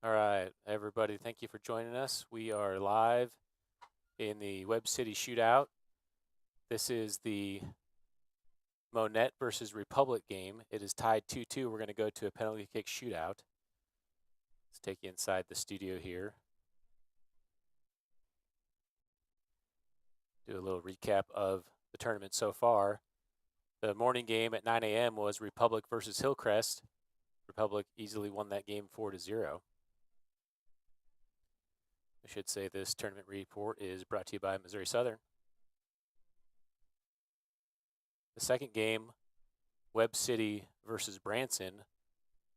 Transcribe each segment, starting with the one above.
All right, everybody, thank you for joining us. We are live in the Webb City Shootout. This is the Monett versus Republic game. It is tied 2-2. We're going to go to a penalty kick shootout. Let's take you inside the studio here. Do a little recap of the tournament so far. The morning game at 9 a.m. was Republic versus Hillcrest. Republic easily won that game 4-0. I should say this tournament report is brought to you by Missouri Southern. The second game, Webb City versus Branson,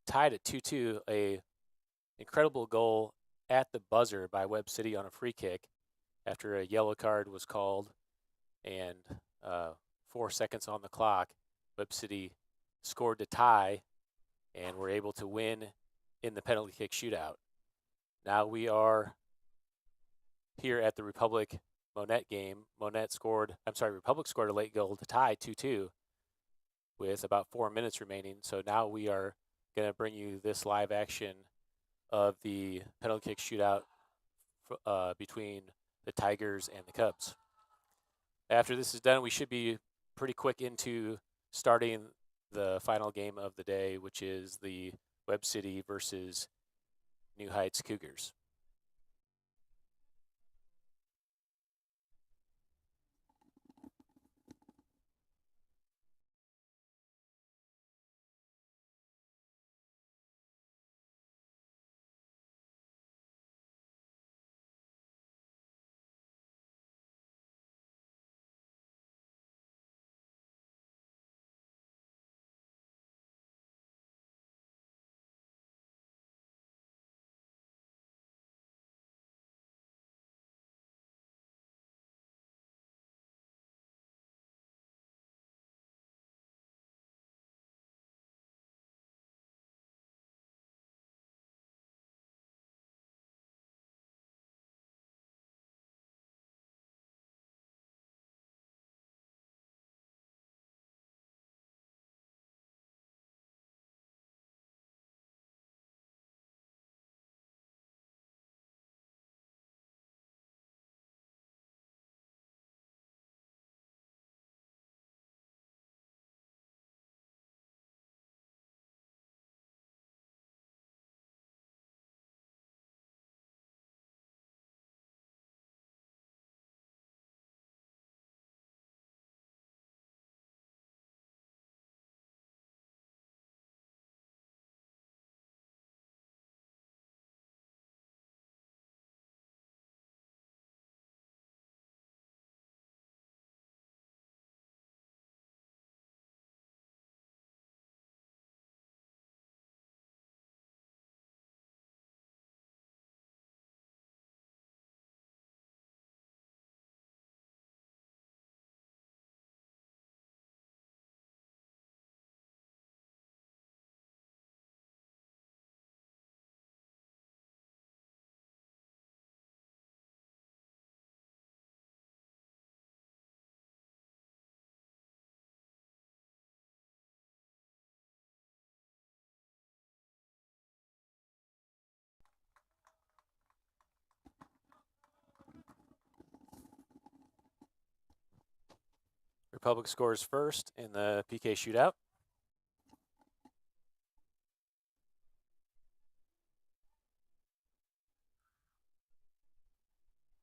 tied at 2-2. A incredible goal at the buzzer by Webb City on a free kick after a yellow card was called and 4 seconds on the clock. Webb City scored to tie and were able to win in the penalty kick shootout. Now we are here at the Republic Monett game. Republic scored a late goal to tie 2-2 with about 4 minutes remaining. So now we are going to bring you this live action of the penalty kick shootout between the Tigers and the Cubs. After this is done, we should be pretty quick into starting the final game of the day, which is the Webb City versus New Heights Cougars. Republic scores first in the PK shootout.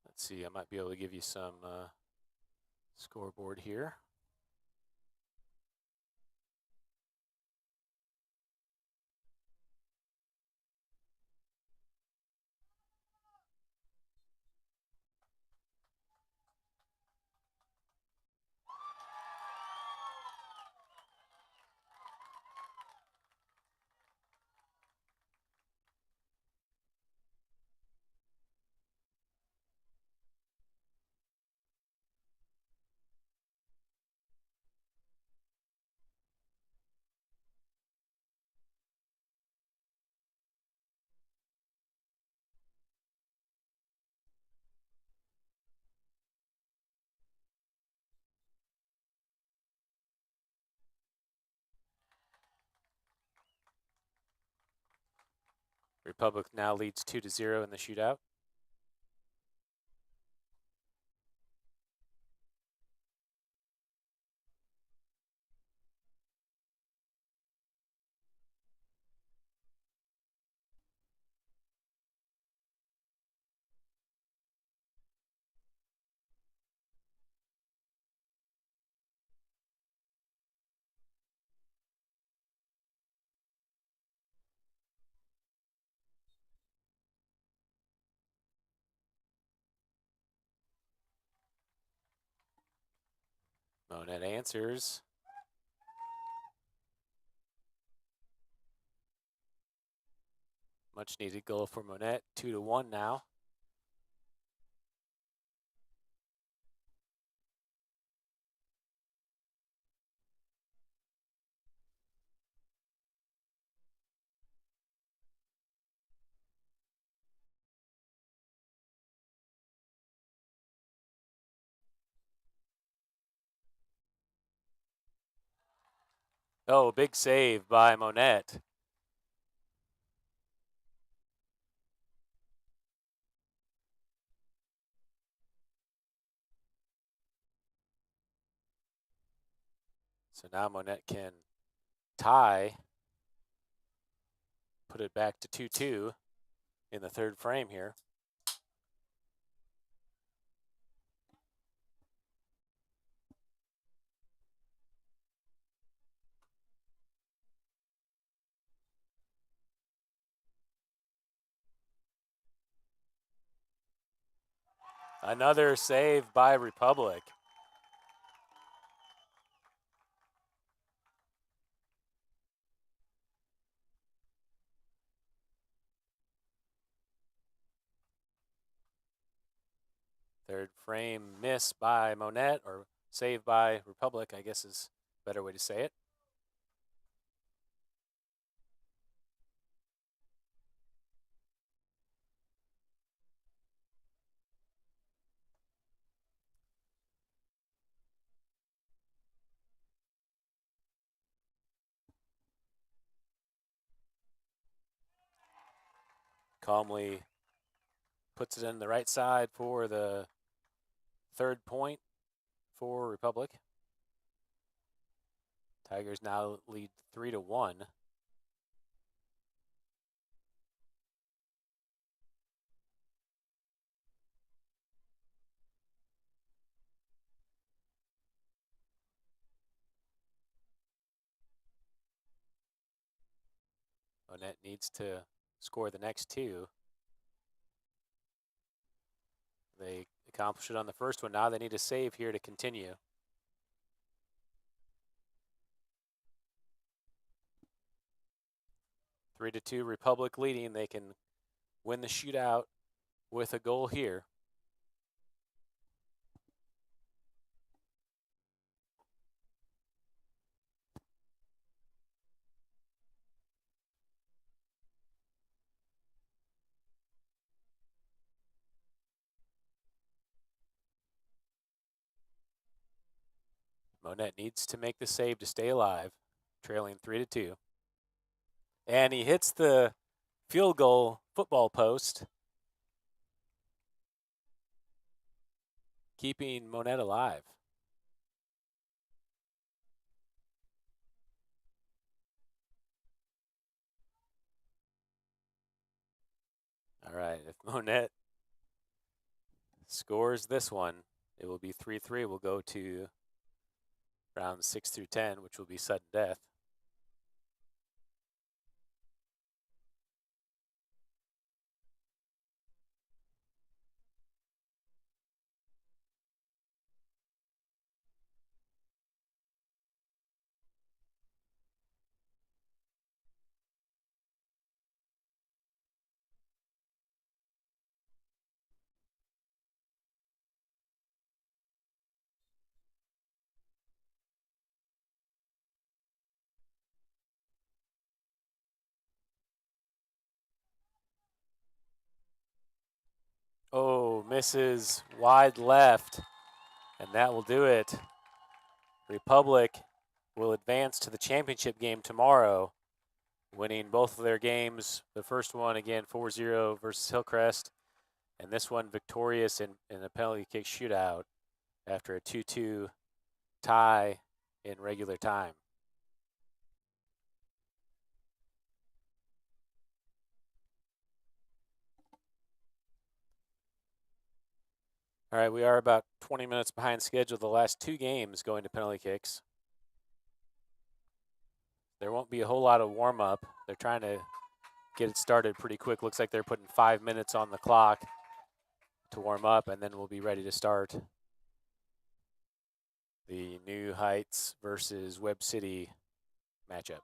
Let's see, I might be able to give you some scoreboard here. Republic now leads 2-0 in the shootout. Monett answers. Much needed goal for Monett, 2-1 now. Oh, big save by Monett. So now Monett can tie, put it back to 2-2 in the third frame here. Another save by Republic. Third frame miss by Monett, or save by Republic, I guess is a better way to say it. Calmly puts it in the right side for the third point for Republic. Tigers now lead 3-1. Monett needs to score the next two. They accomplished it on the first one. Now they need a save here to continue. Three to two, Republic leading. They can win the shootout with a goal here. Monett needs to make the save to stay alive, trailing 3-2. And he hits the field goal football post, keeping Monett alive. All right, if Monett scores this one, it will be 3-3. We'll go to rounds 6 through 10, which will be sudden death. Oh, misses wide left, and that will do it. Republic will advance to the championship game tomorrow winning both of their games. The first one, again, 4-0 versus Hillcrest, and this one victorious in a penalty kick shootout after a 2-2 tie in regular time. All right, we are about 20 minutes behind schedule. The last two games going to penalty kicks. There won't be a whole lot of warm-up. They're trying to get it started pretty quick. Looks like they're putting 5 minutes on the clock to warm up, and then we'll be ready to start the New Heights versus Webb City matchup.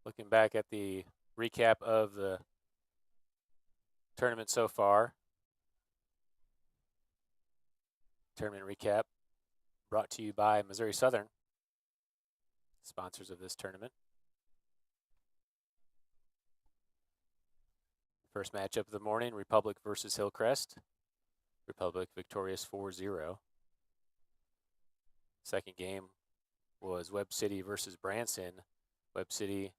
Looking back at the recap of the tournament so far. Tournament recap brought to you by Missouri Southern, sponsors of this tournament. First matchup of the morning, Republic versus Hillcrest. Republic victorious 4-0. Second game was Webb City versus Branson. Webb City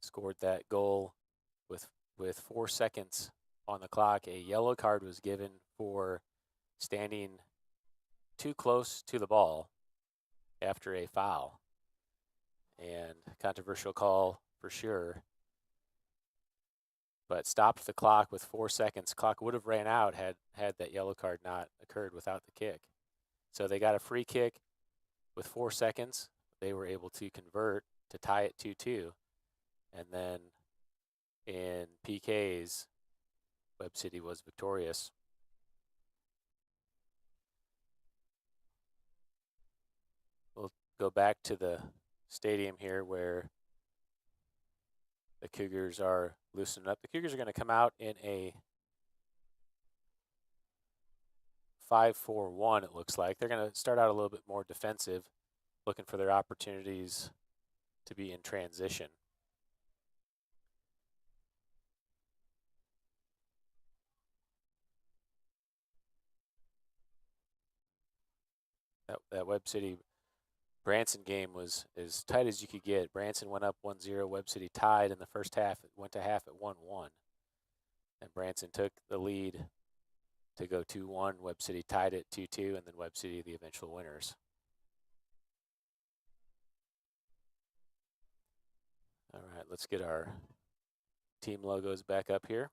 scored that goal with 4 seconds on the clock. A yellow card was given for standing too close to the ball after a foul. And controversial call for sure. But stopped the clock with 4 seconds. Clock would have ran out had that yellow card not occurred without the kick. So they got a free kick with 4 seconds. They were able to convert to tie it 2-2. And then in PKs, Webb City was victorious. We'll go back to the stadium here where the Cougars are loosening up. The Cougars are going to come out in a 5-4-1, it looks like. They're going to start out a little bit more defensive, looking for their opportunities to be in transition. That Webb City Branson game was as tight as you could get. Branson went up 1-0. Webb City tied in the first half. It went to half at 1-1. And Branson took the lead to go 2-1. Webb City tied it 2-2, and then Webb City the eventual winners. All right, let's get our team logos back up here.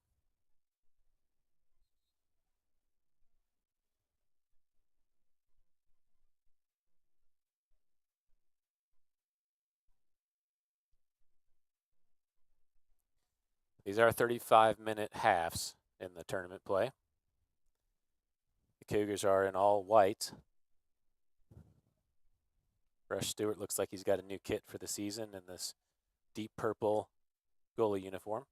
These are 35-minute halves in the tournament play. The Cougars are in all white. Rush Stewart looks like he's got a new kit for the season in this deep purple goalie uniform.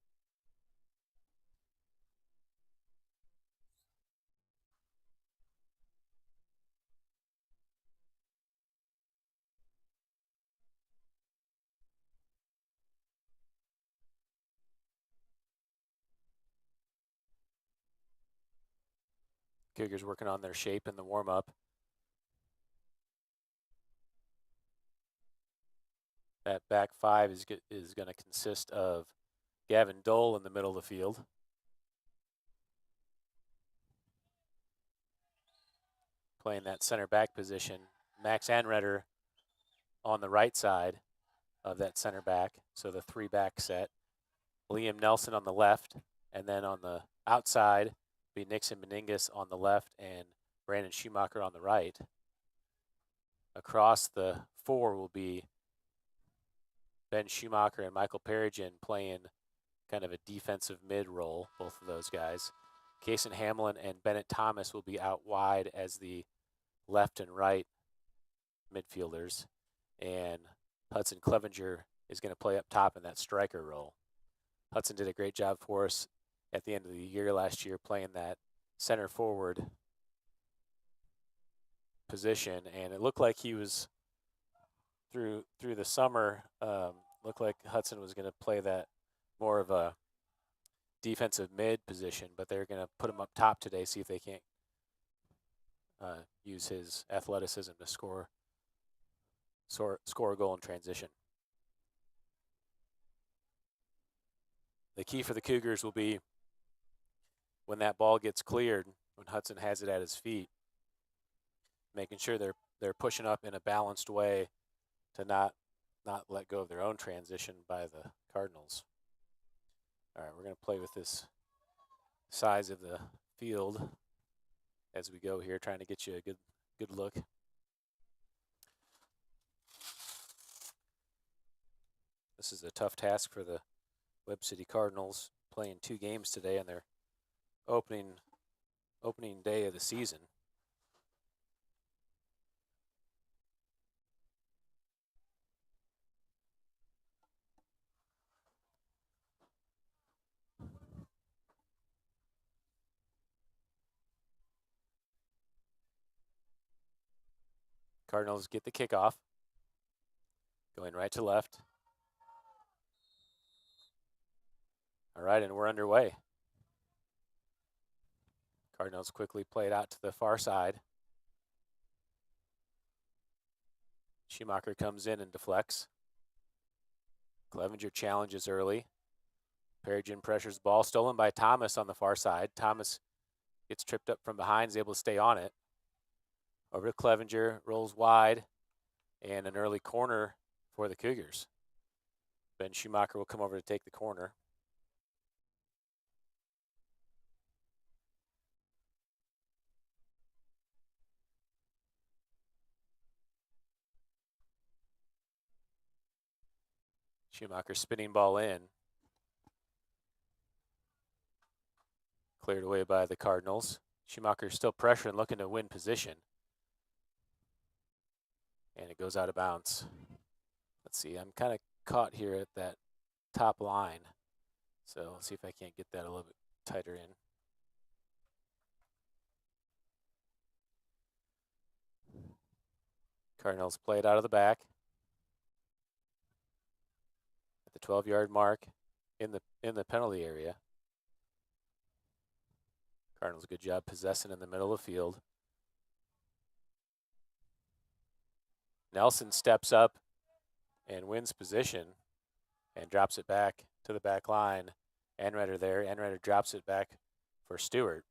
Cougars working on their shape in the warm-up. That back five is going to consist of Gavin Dole in the middle of the field. Playing that center back position. Max Anretter on the right side of that center back, so the 3-back set. Liam Nelson on the left, and then on the outside be Nixon Meningus on the left and Brandon Schumacher on the right. Across the 4 will be Ben Schumacher and Michael Perigin playing kind of a defensive mid role, both of those guys. Kason Hamlin and Bennett Thomas will be out wide as the left and right midfielders, and Hudson Clevenger is going to play up top in that striker role. Hudson did a great job for us at the end of the year last year playing that center forward position, and it looked like he was through the summer, looked like Hudson was going to play that more of a defensive mid position, but they're going to put him up top today, see if they can't use his athleticism to score a goal in transition. The key for the Cougars will be when that ball gets cleared, when Hudson has it at his feet, making sure they're pushing up in a balanced way to not let go of their own transition by the Cardinals. All right, we're going to play with this size of the field as we go here, trying to get you a good look. This is a tough task for the Webb City Cardinals, playing 2 games today on their opening day of the season. Cardinals get the kickoff, going right to left. All right, and we're underway. Cardinals quickly play it out to the far side. Schumacher comes in and deflects. Clevenger challenges early. Perigin pressures ball, stolen by Thomas on the far side. Thomas gets tripped up from behind, is able to stay on it. Over to Clevenger, rolls wide, and an early corner for the Cougars. Ben Schumacher will come over to take the corner. Schumacher spinning ball in. Cleared away by the Cardinals. Schumacher still pressuring, looking to win position. And it goes out of bounds. Let's see, I'm kind of caught here at that top line. So let's see if I can't get that a little bit tighter in. Cardinals play it out of the back. At the 12-yard mark in the penalty area. Cardinals, good job possessing in the middle of the field. Nelson steps up and wins position and drops it back to the back line. Anretter there. Anretter drops it back for Stewart.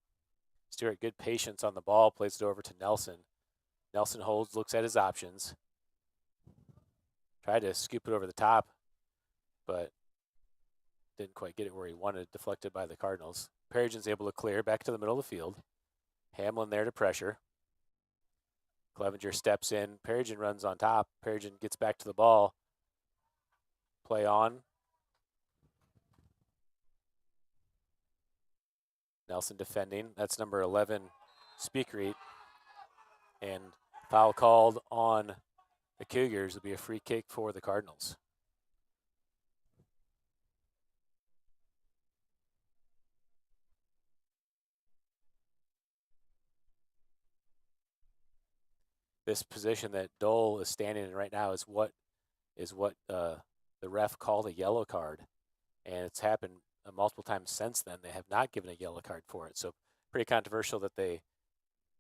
Stewart, good patience on the ball, plays it over to Nelson. Nelson holds, looks at his options. Tried to scoop it over the top, but didn't quite get it where he wanted, deflected by the Cardinals. Perigin's able to clear back to the middle of the field. Hamlin there to pressure. Clevenger steps in. Perigin runs on top. Perigin gets back to the ball. Play on. Nelson defending. That's number 11, Speakery. And foul called on the Cougars. It'll be a free kick for the Cardinals. This position that Dole is standing in right now is what the ref called a yellow card, and it's happened multiple times since then. They have not given a yellow card for it, so pretty controversial that they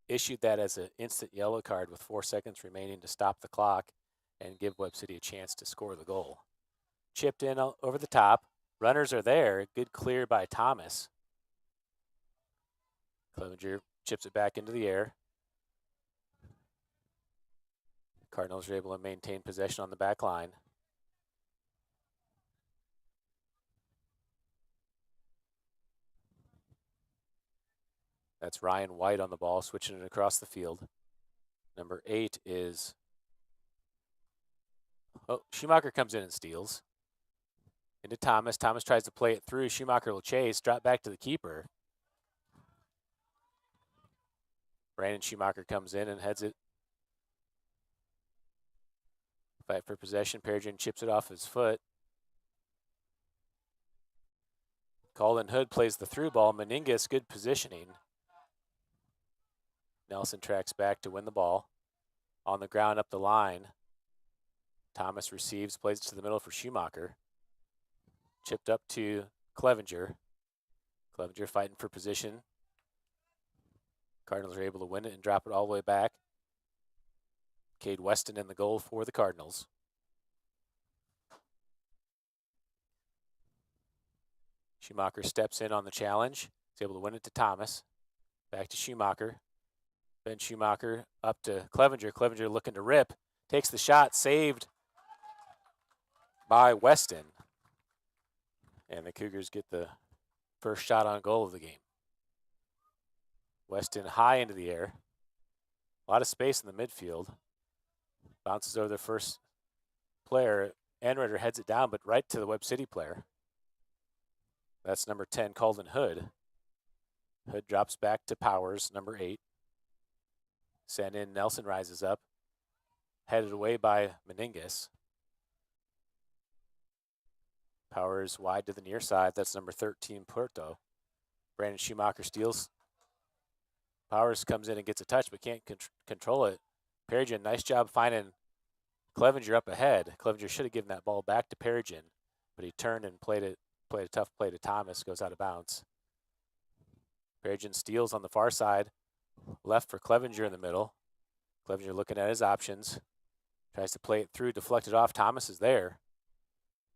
issued that as an instant yellow card with 4 seconds remaining to stop the clock and give Webb City a chance to score the goal. Chipped in over the top. Runners are there. Good clear by Thomas. Clevenger chips it back into the air. Cardinals are able to maintain possession on the back line. That's Ryan White on the ball, switching it across the field. Number 8 is... Oh, Schumacher comes in and steals. Into Thomas. Thomas tries to play it through. Schumacher will chase. Drop back to the keeper. Brandon Schumacher comes in and heads it. Fight for possession. Peregrine chips it off his foot. Colin Hood plays the through ball. Meningus, good positioning. Nelson tracks back to win the ball. On the ground up the line. Thomas receives, plays it to the middle for Schumacher. Chipped up to Clevenger. Clevenger fighting for position. Cardinals are able to win it and drop it all the way back. Cade Weston in the goal for the Cardinals. Schumacher steps in on the challenge. He's able to win it to Thomas. Back to Schumacher. Ben Schumacher up to Clevenger. Clevenger looking to rip. Takes the shot, saved by Weston. And the Cougars get the first shot on goal of the game. Weston high into the air. A lot of space in the midfield. Bounces over the first player. Anrider heads it down, but right to the Webb City player. That's number 10, Colin Hood. Hood drops back to Powers, number 8. Sent in, Nelson rises up. Headed away by Meningus. Powers wide to the near side. That's number 13, Puerto. Brandon Schumacher steals. Powers comes in and gets a touch, but can't control it. Peregrine, nice job finding Clevenger up ahead. Clevenger should have given that ball back to Peregrine, but he turned and played a tough play to Thomas, goes out of bounds. Peregrine steals on the far side. Left for Clevenger in the middle. Clevenger looking at his options. Tries to play it through, deflected off. Thomas is there.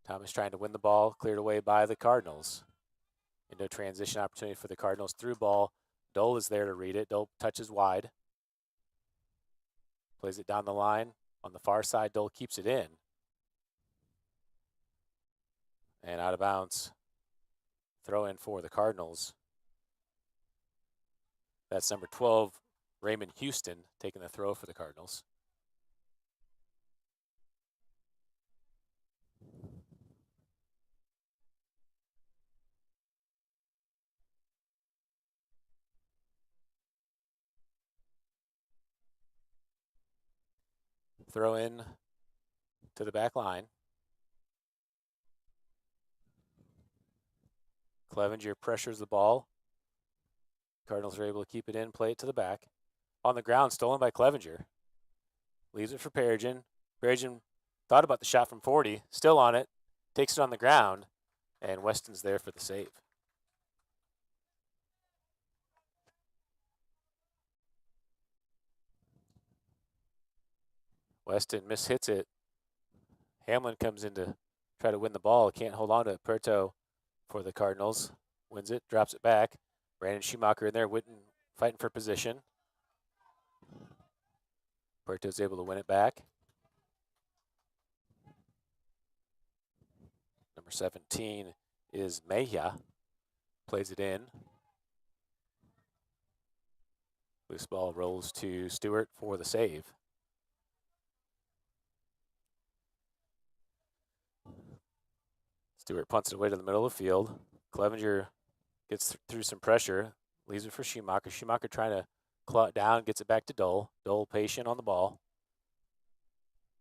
Thomas trying to win the ball, cleared away by the Cardinals. Into a transition opportunity for the Cardinals. Through ball. Dole is there to read it. Dole touches wide. Plays it down the line. On the far side, Dole keeps it in. And out of bounds. Throw in for the Cardinals. That's number 12, Raymond Houston, taking the throw for the Cardinals. Throw in to the back line. Clevenger pressures the ball. Cardinals are able to keep it in, play it to the back. On the ground, stolen by Clevenger. Leaves it for Peregrine. Peregrine thought about the shot from 40, still on it, takes it on the ground, and Weston's there for the save. Weston mishits it. Hamlin comes in to try to win the ball. Can't hold on to it. Puerto for the Cardinals. Wins it, drops it back. Brandon Schumacher in there, Witten fighting for position. Puerto's able to win it back. Number 17 is Mejia. Plays it in. Loose ball rolls to Stewart for the save. Stewart punts it away to the middle of the field. Clevenger gets through some pressure, leaves it for Schumacher. Schumacher trying to claw it down, gets it back to Dole. Dole patient on the ball.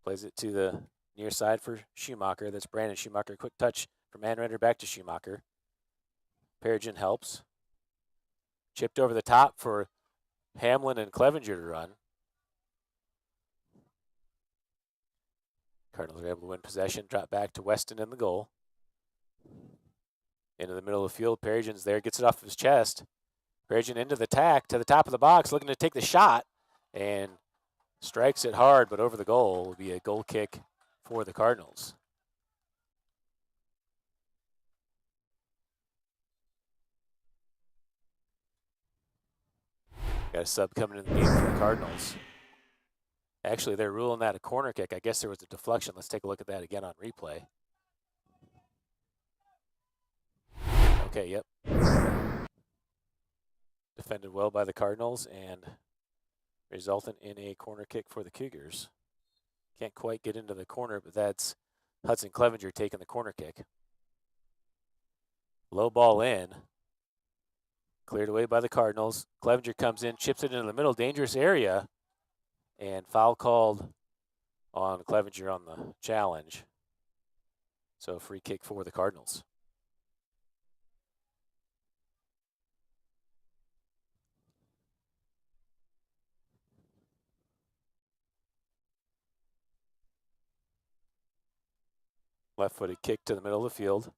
Plays it to the near side for Schumacher. That's Brandon Schumacher. Quick touch from Anrider back to Schumacher. Peregrine helps. Chipped over the top for Hamlin and Clevenger to run. Cardinals are able to win possession, drop back to Weston in the goal. Into the middle of the field, Peregrine's there, gets it off his chest. Peregrine into the tack to the top of the box, looking to take the shot, and strikes it hard, but over the goal. Will be a goal kick for the Cardinals. Got a sub coming in the game for the Cardinals. Actually, they're ruling that a corner kick. I guess there was a deflection. Let's take a look at that again on replay. Okay, yep. Defended well by the Cardinals and resultant in a corner kick for the Cougars. Can't quite get into the corner, but that's Hudson Clevenger taking the corner kick. Low ball in. Cleared away by the Cardinals. Clevenger comes in, chips it into the middle, dangerous area, and foul called on Clevenger on the challenge. So free kick for the Cardinals. Left-footed kick to the middle of the field.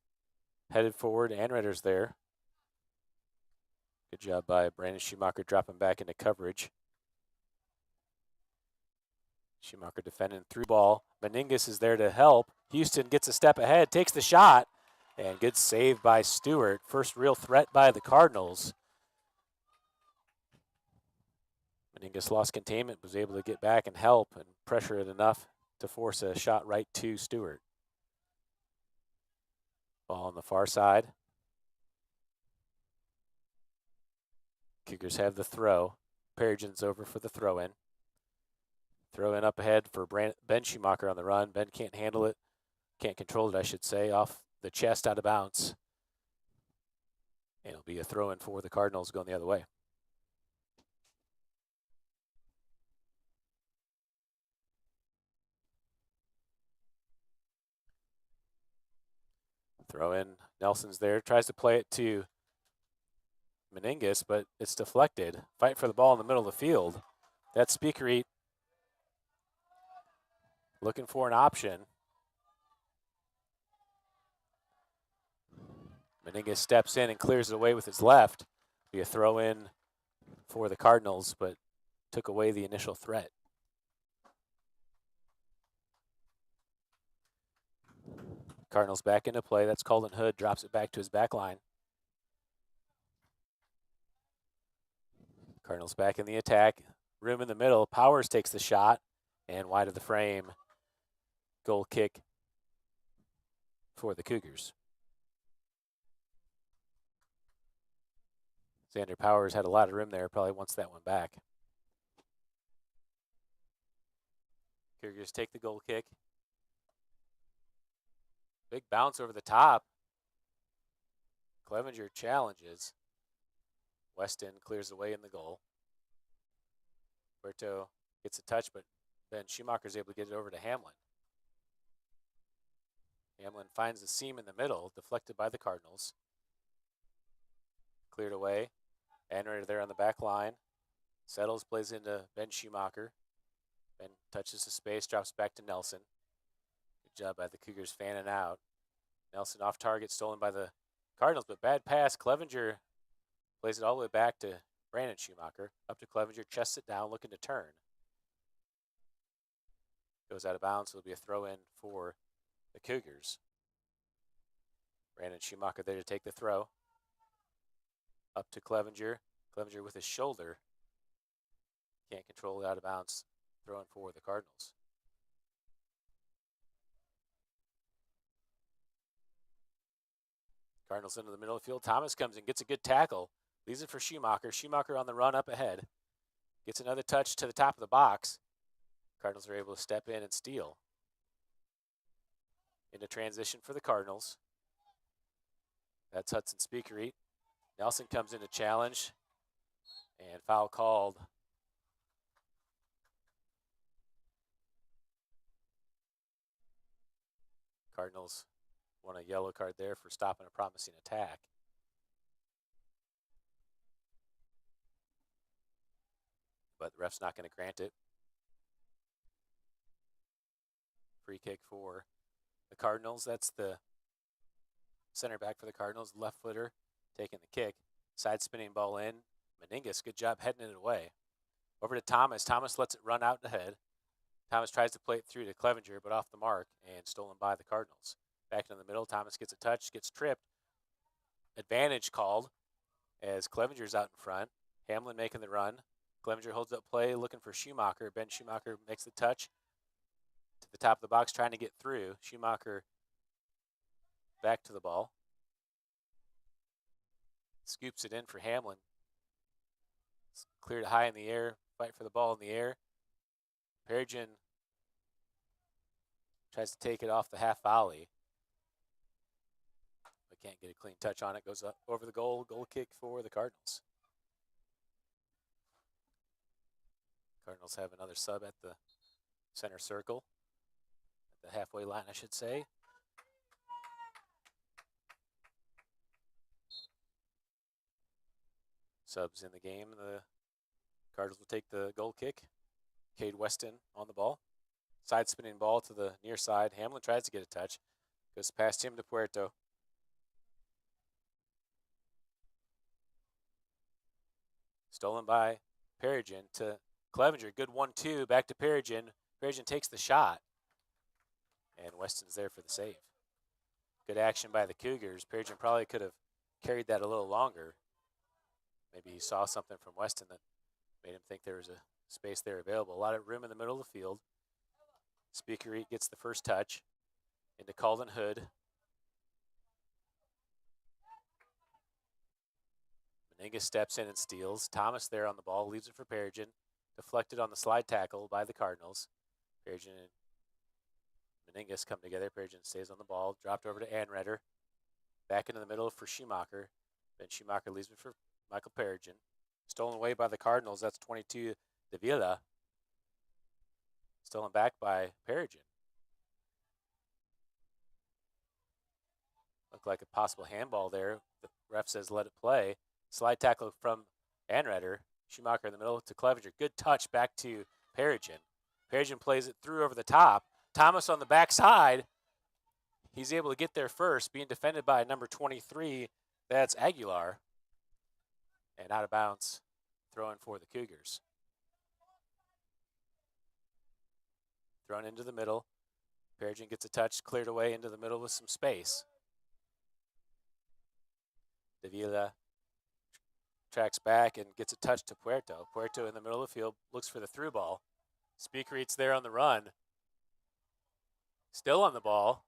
Headed forward, Anretter's there. Good job by Brandon Schumacher dropping back into coverage. Schumacher defending through ball. Meningus is there to help. Houston gets a step ahead, takes the shot, and good save by Stewart. First real threat by the Cardinals. Meningus lost containment, was able to get back and help and pressure it enough to force a shot right to Stewart. Ball on the far side. Cougars have the throw. Perrigan's over for the throw-in. Throw-in up ahead for Ben Schumacher on the run. Ben can't handle it. Can't control it, I should say. Off the chest, out of bounds. And it'll be a throw-in for the Cardinals going the other way. Throw in. Nelson's there. Tries to play it to Meningus, but it's deflected. Fight for the ball in the middle of the field. That's Speakerite looking for an option. Meningus steps in and clears it away with his left. Be a throw in for the Cardinals, but took away the initial threat. Cardinals back into play. That's Colton Hood. Drops it back to his back line. Cardinals back in the attack. Room in the middle. Powers takes the shot and wide of the frame. Goal kick for the Cougars. Xander Powers had a lot of room there. Probably wants that one back. Cougars take the goal kick. Big bounce over the top. Clevenger challenges. Weston clears away in the goal. Berto gets a touch, but Ben Schumacher's able to get it over to Hamlin. Hamlin finds the seam in the middle, deflected by the Cardinals. Cleared away. Anretter there on the back line. Settles, plays into Ben Schumacher. Ben touches the space, drops back to Nelson. Good job by the Cougars fanning out. Nelson off target, stolen by the Cardinals, but bad pass. Clevenger plays it all the way back to Brandon Schumacher. Up to Clevenger, chests it down, looking to turn. Goes out of bounds, so it'll be a throw-in for the Cougars. Brandon Schumacher there to take the throw. Up to Clevenger. Clevenger with his shoulder. Can't control it, out of bounds. Throwing for the Cardinals. Cardinals into the middle of the field. Thomas comes in, gets a good tackle. Leaves it for Schumacher. Schumacher on the run up ahead. Gets another touch to the top of the box. Cardinals are able to step in and steal. Into transition for the Cardinals. That's Hudson Speakerite. Nelson comes in to challenge. And foul called. Cardinals won a yellow card there for stopping a promising attack. But the ref's not going to grant it. Free kick for the Cardinals. That's the center back for the Cardinals, left footer, taking the kick. Side spinning ball in. Meningus, good job heading it away. Over to Thomas. Thomas lets it run out ahead. Thomas tries to play it through to Clevenger, but off the mark and stolen by the Cardinals. Back in the middle, Thomas gets a touch, gets tripped. Advantage called as Clevenger's out in front. Hamlin making the run. Clevenger holds up play, looking for Schumacher. Ben Schumacher makes the touch to the top of the box, trying to get through. Schumacher back to the ball. Scoops it in for Hamlin. It's cleared high in the air. Fight for the ball in the air. Perigin tries to take it off the half volley, but can't get a clean touch on it. Goes up over the goal. Goal kick for the Cardinals. Cardinals have another sub at the center circle, at the halfway line, I should say. Subs in the game. The Cardinals will take the goal kick. Cade Weston on the ball. Side spinning ball to the near side. Hamlin tries to get a touch. Goes past him to Puerto. Stolen by Perigin to Clevenger. Good 1-2. Back to Perigin. Perigin takes the shot. And Weston's there for the save. Good action by the Cougars. Perigin probably could have carried that a little longer. Maybe he saw something from Weston that made him think there was a space there available. A lot of room in the middle of the field. Speakery gets the first touch into Calden Hood. Meninga steps in and steals. Thomas there on the ball, leaves it for Perigin. Deflected on the slide tackle by the Cardinals. Perigin and Meningas come together. Perigin stays on the ball. Dropped over to Anretter. Back into the middle for Schumacher. Ben Schumacher leaves it for Michael Perigin. Stolen away by the Cardinals. That's 22 Davila. Stolen back by Perigin. Looked like a possible handball there. The ref says let it play. Slide tackle from Anretter. Schumacher in the middle to Clevenger. Good touch back to Perigin. Perigin plays it through over the top. Thomas on the backside. He's able to get there first, being defended by number 23. That's Aguilar. And out of bounds, throwing for the Cougars. Thrown into the middle. Perigin gets a touch, cleared away into the middle with some space. Davila tracks back and gets a touch to Puerto. Puerto in the middle of the field, looks for the through ball. Speakereat's there on the run. Still on the ball.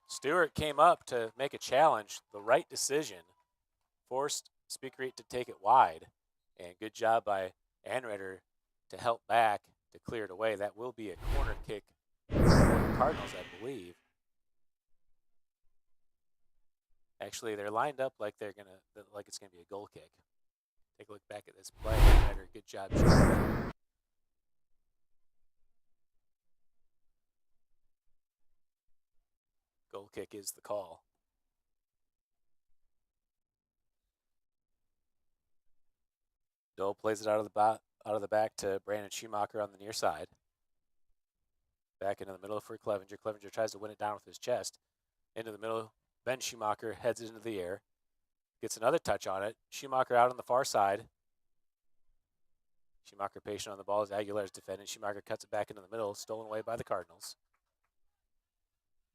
Stewart came up to make a challenge. The right decision. Forced Speakereat to take it wide. And good job by Anretter to help back to clear it away. That will be a corner kick for the Cardinals, I believe. Actually, they're lined up like it's gonna be a goal kick. Take a look back at this play. Anretter, good job. Goal kick is the call. Dole plays it out of the back to Brandon Schumacher on the near side. Back into the middle for Clevenger. Clevenger tries to win it down with his chest. Into the middle. Ben Schumacher heads it into the air. Gets another touch on it. Schumacher out on the far side. Schumacher patient on the ball as Aguilar's defending. Schumacher cuts it back into the middle. Stolen away by the Cardinals.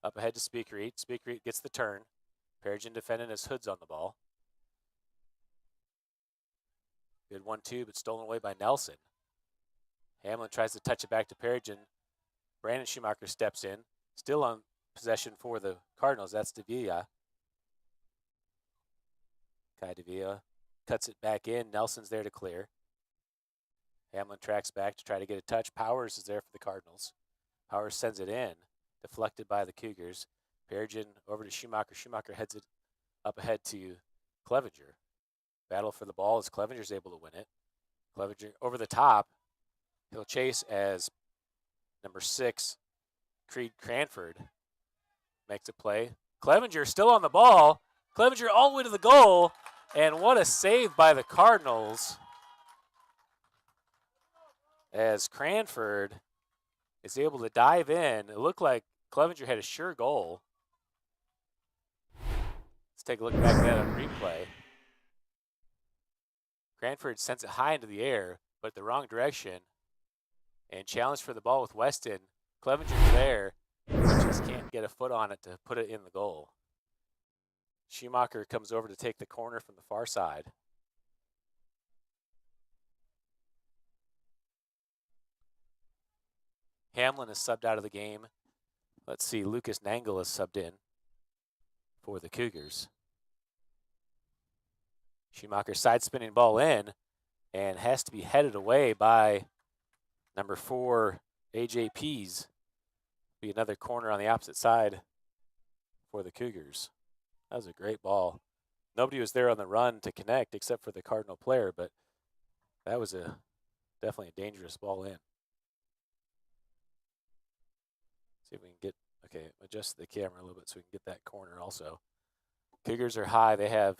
Up ahead to Speakereat. Speakereat gets the turn. Perigin defending as Hood's on the ball. Good 1-2, but stolen away by Nelson. Hamlin tries to touch it back to Perigin. Brandon Schumacher steps in. Still on possession for the Cardinals. That's Davila. Kai Davila cuts it back in. Nelson's there to clear. Hamlin tracks back to try to get a touch. Powers is there for the Cardinals. Powers sends it in. Deflected by the Cougars. Perigin over to Schumacher. Schumacher heads it up ahead to Clevenger. Battle for the ball as Clevenger's able to win it. Clevenger over the top. He'll chase as number 6, Creed Cranford, makes a play. Clevenger still on the ball. Clevenger all the way to the goal. And what a save by the Cardinals as Cranford is able to dive in. It looked like Clevenger had a sure goal. Let's take a look back at that on replay. Cranford sends it high into the air, but the wrong direction. And challenged for the ball with Weston. Clevenger's there, but just can't get a foot on it to put it in the goal. Schumacher comes over to take the corner from the far side. Hamlin is subbed out of the game. Let's see, Lucas Nangle is subbed in for the Cougars. Schumacher side spinning ball in and has to be headed away by number 4, AJ Pease. Be another corner on the opposite side for the Cougars. That was a great ball. Nobody was there on the run to connect except for the Cardinal player, but that was definitely a dangerous ball in. See if we can get, okay, adjust the camera a little bit so we can get that corner also. Cougars are high. They have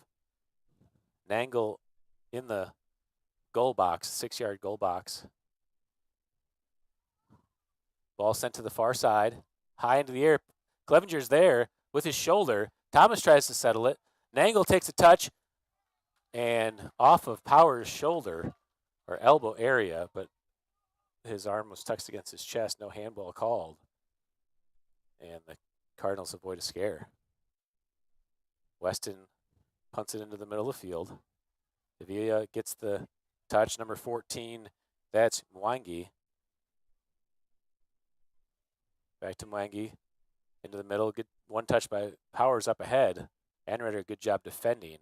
Nangle in the goal box, 6-yard goal box. Ball sent to the far side, high into the air. Clevenger's there with his shoulder. Thomas tries to settle it. Nangle takes a touch and off of Power's shoulder or elbow area, but his arm was tucked against his chest. No handball called. And the Cardinals avoid a scare. Weston punts it into the middle of the field. Davila gets the touch. Number 14, that's Mwangi. Back to Mwangi. Into the middle. Good one touch by Powers up ahead. Anrider, good job defending.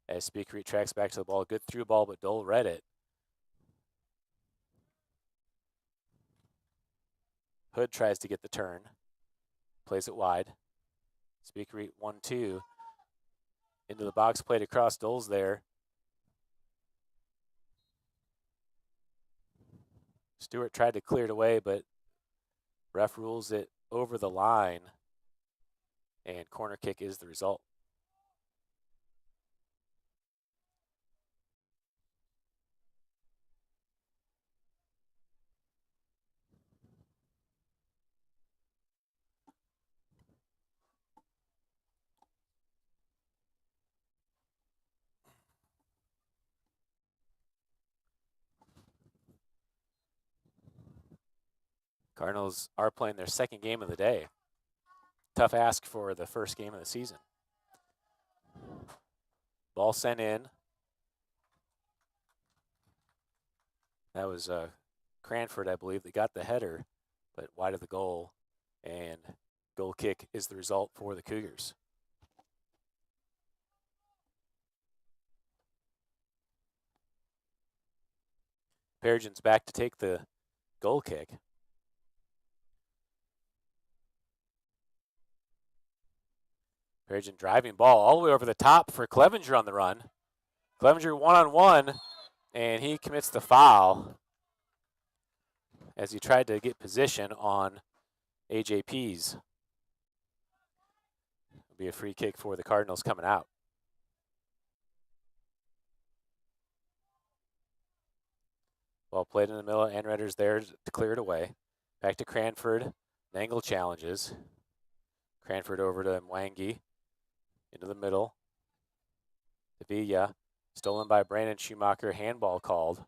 As Speaker tracks back to the ball. Good through ball, but Dole read it. Hood tries to get the turn. Plays it wide. Speaker 1-2. Into the box, played across. Dole's there. Stewart tried to clear it away, but ref rules it over the line, and corner kick is the result. Cardinals are playing their second game of the day. Tough ask for the first game of the season. Ball sent in. That was Cranford, I believe, that got the header, but wide of the goal. And goal kick is the result for the Cougars. Peregrina's back to take the goal kick. Peregrine driving ball all the way over the top for Clevenger on the run. Clevenger one-on-one, and he commits the foul as he tried to get position on AJ Pease. It'll be a free kick for the Cardinals coming out. Ball played in the middle. Anrider's there to clear it away. Back to Cranford. Nangle challenges. Cranford over to Mwangi. Into the middle. Davila. Stolen by Brandon Schumacher. Handball called.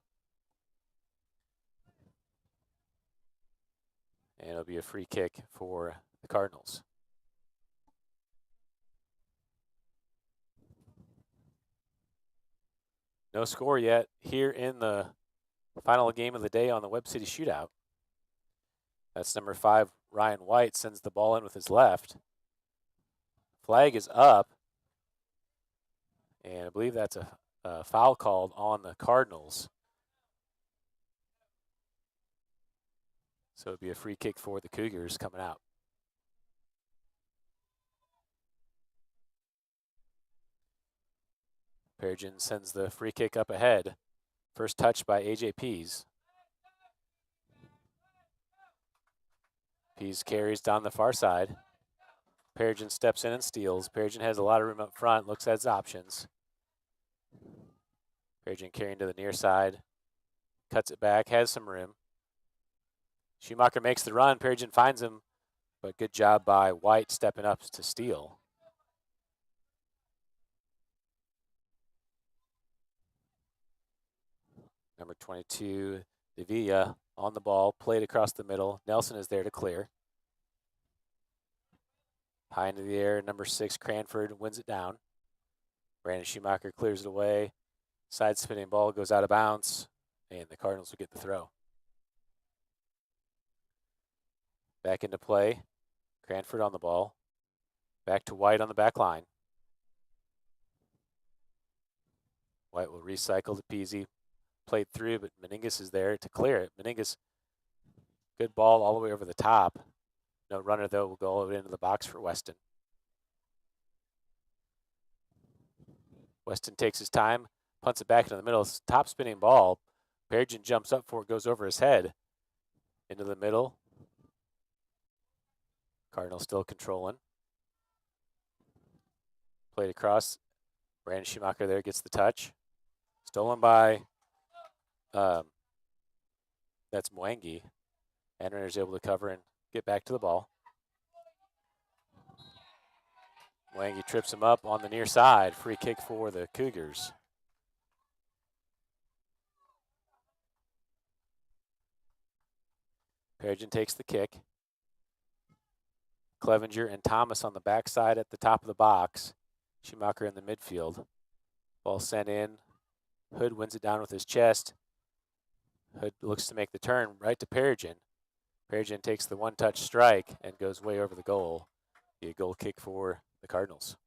And it'll be a free kick for the Cardinals. No score yet here in the final game of the day on the Webb City Shootout. That's number 5, Ryan White, sends the ball in with his left. Flag is up. And I believe that's a foul called on the Cardinals. So it'd be a free kick for the Cougars coming out. Peregrine sends the free kick up ahead. First touch by AJ Pease. Pease carries down the far side. Peregrine steps in and steals. Peregrine has a lot of room up front, looks at his options. Peregrine carrying to the near side. Cuts it back, has some room. Schumacher makes the run. Peregrine finds him, but good job by White stepping up to steal. Number 22, Davila on the ball, played across the middle. Nelson is there to clear. High into the air, number 6, Cranford wins it down. Brandon Schumacher clears it away. Side spinning ball goes out of bounds, and the Cardinals will get the throw. Back into play. Cranford on the ball. Back to White on the back line. White will recycle to Peasy. Played through, but Meningus is there to clear it. Meningus, good ball all the way over the top. No runner, though, will go into the box for Weston. Weston takes his time, punts it back into the middle. Top spinning ball. Perigin jumps up for it, goes over his head. Into the middle. Cardinal still controlling. Played across. Brandon Schumacher there gets the touch. Stolen by, that's Mwangi. Anrenner's able to cover and get back to the ball. Mwangi trips him up on the near side. Free kick for the Cougars. Perigin takes the kick. Clevenger and Thomas on the backside at the top of the box. Schumacher in the midfield. Ball sent in. Hood wins it down with his chest. Hood looks to make the turn right to Perigin. Perigin takes the one-touch strike and goes way over the goal. Be a goal kick for the Cardinals.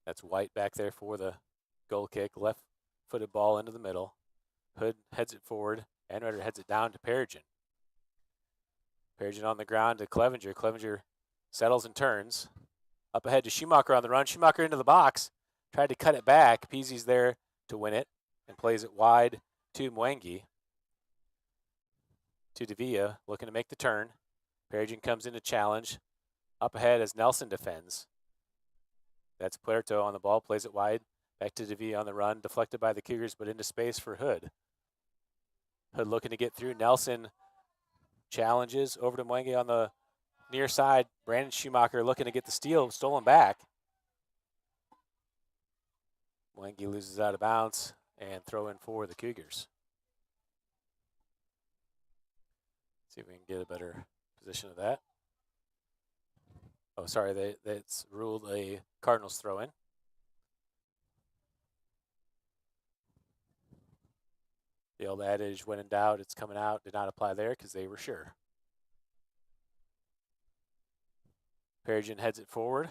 That's White back there for the goal kick. Left-footed ball into the middle. Hood heads it forward. Anrider heads it down to Perigin. Perigin on the ground to Clevenger. Clevenger settles and turns. Up ahead to Schumacher on the run. Schumacher into the box. Tried to cut it back. Peasy's there to win it and plays it wide to Mwangi. To Davia, looking to make the turn. Perigin comes in to challenge. Up ahead as Nelson defends. That's Puerto on the ball, plays it wide. Back to Davia on the run, deflected by the Cougars, but into space for Hood. Hood looking to get through. Nelson challenges over to Mwangi on the near side. Brandon Schumacher looking to get the steal, stolen back. Mwangi loses out of bounds and throw in for the Cougars. See if we can get a better position of that. Oh, sorry, that's ruled a Cardinals throw in. The old adage, when in doubt, it's coming out, did not apply there because they were sure. Perigin heads it forward.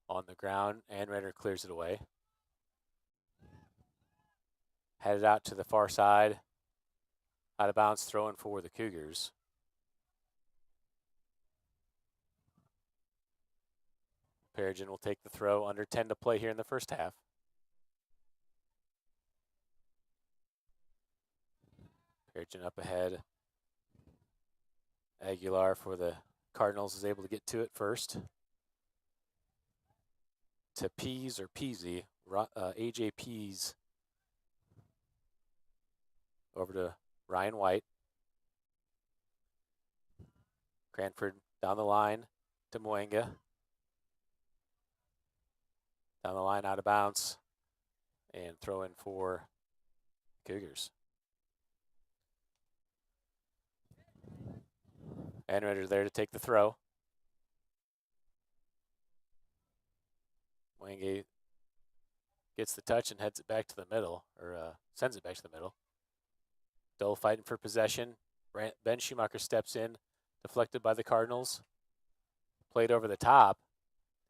On the ground, Anrider clears it away. Headed out to the far side. Out of bounds, throwing for the Cougars. Perigin will take the throw, under 10 to play here in the first half. Perigin up ahead. Aguilar for the Cardinals is able to get to it first. To Pease or Peasy, AJ Pease. Over to Ryan White. Cranford down the line to Mwangi. Down the line, out of bounds, and throw in for Cougars. Anrider there to take the throw. Mwangi gets the touch and heads it back to the middle, or sends it back to the middle. Still fighting for possession. Ben Schumacher steps in, deflected by the Cardinals. Played over the top.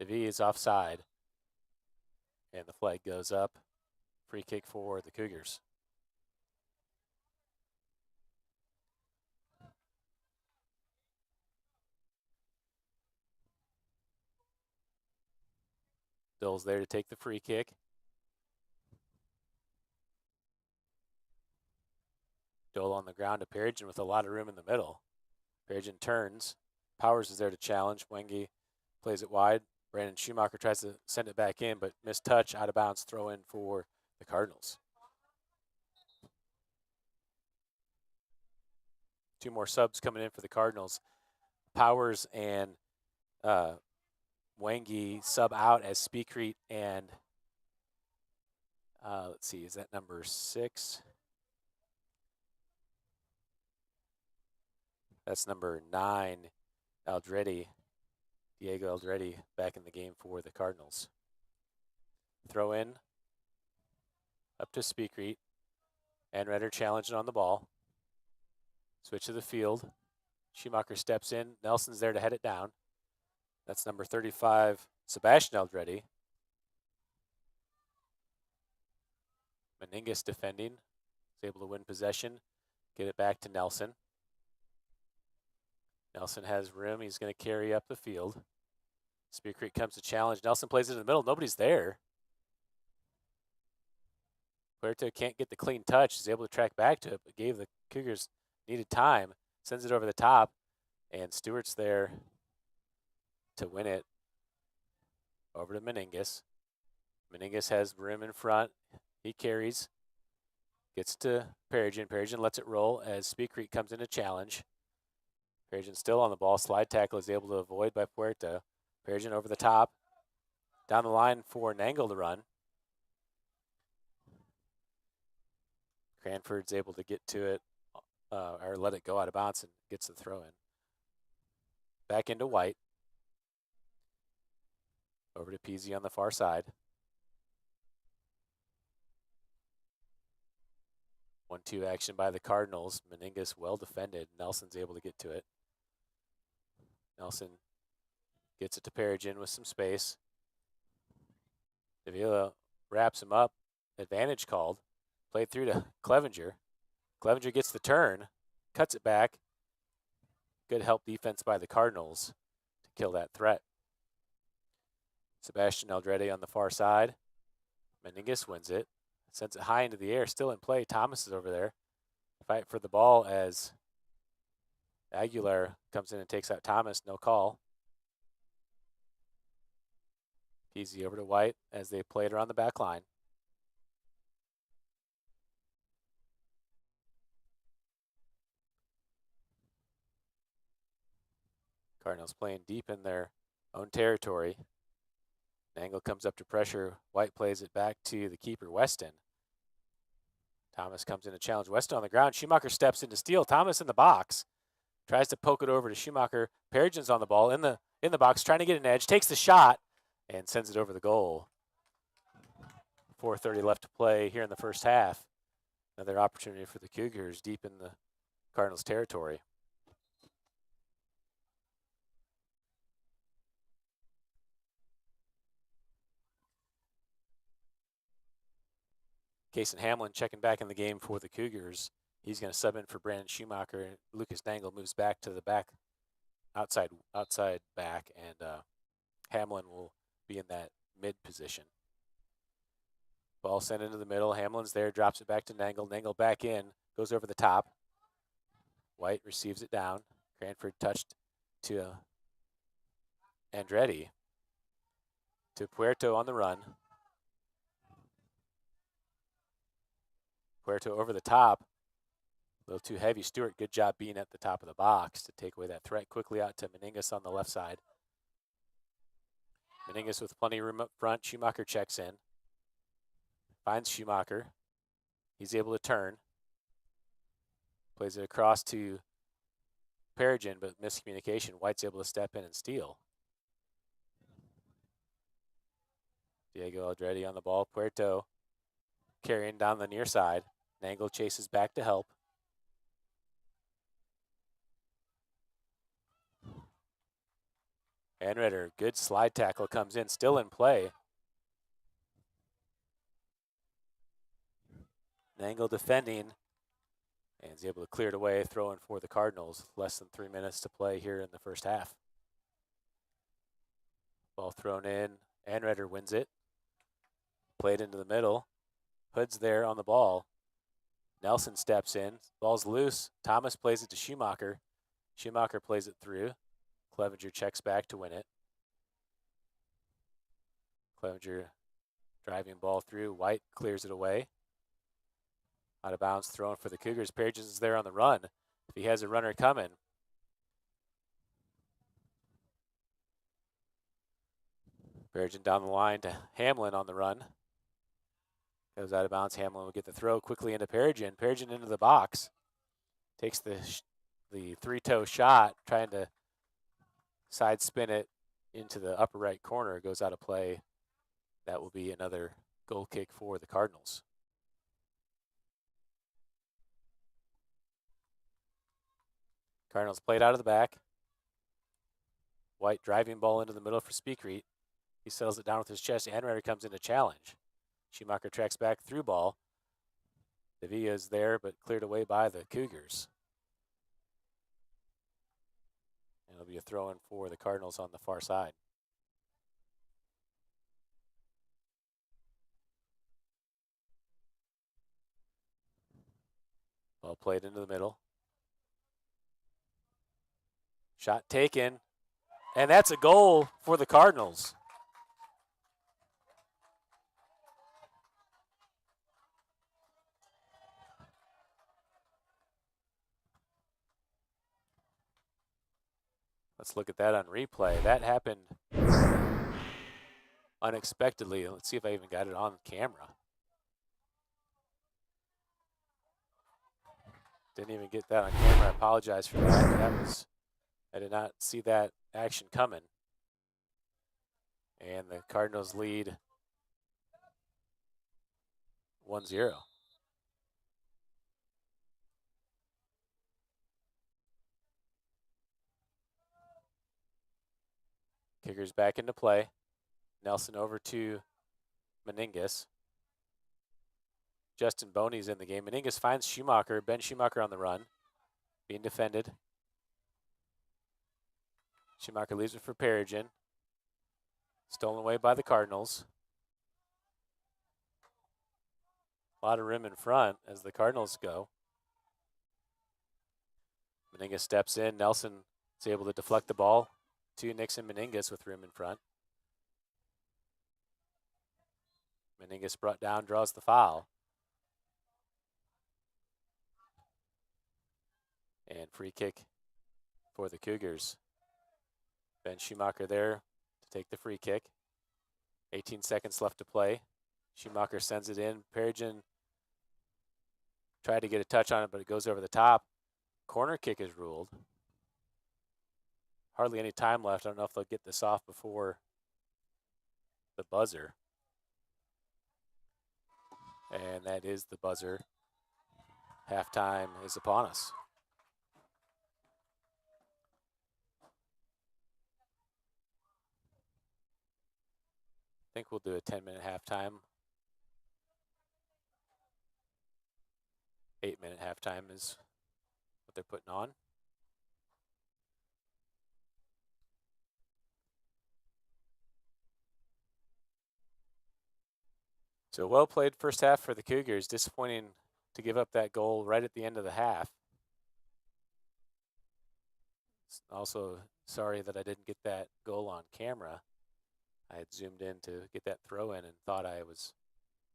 DeVee is offside. And the flag goes up. Free kick for the Cougars. Bill's there to take the free kick. Dole on the ground to Perigin with a lot of room in the middle. Perigin turns. Powers is there to challenge. Mwangi plays it wide. Brandon Schumacher tries to send it back in, but missed touch, out of bounds, throw in for the Cardinals. Two more subs coming in for the Cardinals. Powers and Mwangi sub out as Speakreet and, let's see, is that number 6? That's number 9, Aldretti. Diego Aldretti back in the game for the Cardinals. Throw in up to Speakreet. Anredder challenging on the ball. Switch to the field. Schumacher steps in. Nelson's there to head it down. That's number 35, Sebastian Aldretti. Meningus defending. Is able to win possession. Get it back to Nelson. Nelson has room. He's going to carry up the field. Speakreet comes to challenge. Nelson plays it in the middle. Nobody's there. Puerto can't get the clean touch. He's able to track back to it, but gave the Cougars needed time. Sends it over the top, and Stewart's there to win it. Over to Meningus. Meningus has room in front. He carries. Gets to Perigin. Perigin lets it roll as Speakreet comes in to challenge. Perigin still on the ball. Slide tackle is able to avoid by Puerto. Perigin over the top. Down the line for Nangle to run. Cranford's able to get to it or let it go out of bounds and gets the throw in. Back into White. Over to Peasy on the far side. 1-2 action by the Cardinals. Meningus well defended. Nelson's able to get to it. Nelson gets it to Perigin with some space. Davila wraps him up. Advantage called. Played through to Clevenger. Clevenger gets the turn. Cuts it back. Good help defense by the Cardinals to kill that threat. Sebastian Aldretti on the far side. Meningus wins it. Sends it high into the air. Still in play. Thomas is over there. Fight for the ball as Aguilar comes in and takes out Thomas. No call. Peasy over to White as they play it around the back line. Cardinals playing deep in their own territory. Nangle comes up to pressure. White plays it back to the keeper, Weston. Thomas comes in to challenge Weston on the ground. Schumacher steps in to steal. Thomas in the box. Tries to poke it over to Schumacher. Perigin's on the ball in the box, trying to get an edge. Takes the shot and sends it over the goal. 4:30 left to play here in the first half. Another opportunity for the Cougars deep in the Cardinals' territory. Kason Hamlin checking back in the game for the Cougars. He's going to sub in for Brandon Schumacher. Lucas Nangle moves back to the back, outside back, and Hamlin will be in that mid position. Ball sent into the middle. Hamlin's there, drops it back to Nangle. Nangle back in, goes over the top. White receives it down. Cranford touched to Andretti. To Puerto on the run. Puerto over the top. A little too heavy. Stewart, good job being at the top of the box to take away that threat. Quickly out to Meningus on the left side. Meningus with plenty of room up front. Schumacher checks in. Finds Schumacher. He's able to turn. Plays it across to Perigin, but miscommunication. White's able to step in and steal. Diego Aldretti on the ball. Puerto carrying down the near side. Nangle chases back to help. Anredder, good slide tackle, comes in, still in play. Nangle defending, and is able to clear it away, throwing for the Cardinals. Less than 3 minutes to play here in the first half. Ball thrown in, Anredder wins it. Played into the middle. Hood's there on the ball. Nelson steps in, ball's loose. Thomas plays it to Schumacher. Schumacher plays it through. Clevenger checks back to win it. Clevenger driving ball through. White clears it away. Out of bounds, thrown for the Cougars. Perigin is there on the run. If he has a runner coming. Perigin down the line to Hamlin on the run. Goes out of bounds. Hamlin will get the throw quickly into Perigin. Perigin into the box. Takes the three-toe shot, trying to side spin it into the upper right corner, goes out of play. That will be another goal kick for the Cardinals. Cardinals played out of the back. White driving ball into the middle for Speakreet. He settles it down with his chest. Anrider comes in to challenge. Schumacher tracks back through ball. Davia is there, but cleared away by the Cougars. And it'll be a throw-in for the Cardinals on the far side. Ball played into the middle. Shot taken. And that's a goal for the Cardinals. Let's look at that on replay. That happened unexpectedly. Let's see if I even got it on camera. Didn't even get that on camera. I apologize for that. I did not see that action coming. And the Cardinals lead 1-0. Kickers back into play. Nelson over to Meningus. Justin Boney's in the game. Meningus finds Schumacher. Ben Schumacher on the run. Being defended. Schumacher leaves it for Perigin. Stolen away by the Cardinals. A lot of room in front as the Cardinals go. Meningus steps in. Nelson is able to deflect the ball to Nixon Meningus with room in front. Meningus brought down, draws the foul. And free kick for the Cougars. Ben Schumacher there to take the free kick. 18 seconds left to play. Schumacher sends it in. Perigin tried to get a touch on it, but it goes over the top. Corner kick is ruled. Hardly any time left. I don't know if they'll get this off before the buzzer. And that is the buzzer. Halftime is upon us. I think we'll do a 10-minute halftime. 8-minute halftime is what they're putting on. So well played first half for the Cougars. Disappointing to give up that goal right at the end of the half. Also sorry that I didn't get that goal on camera. I had zoomed in to get that throw in and thought I was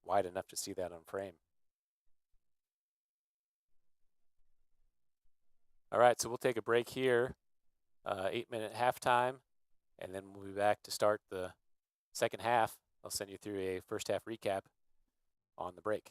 wide enough to see that on frame. All right, so we'll take a break here. 8-minute halftime, and then we'll be back to start the second half. I'll send you through a first half recap on the break.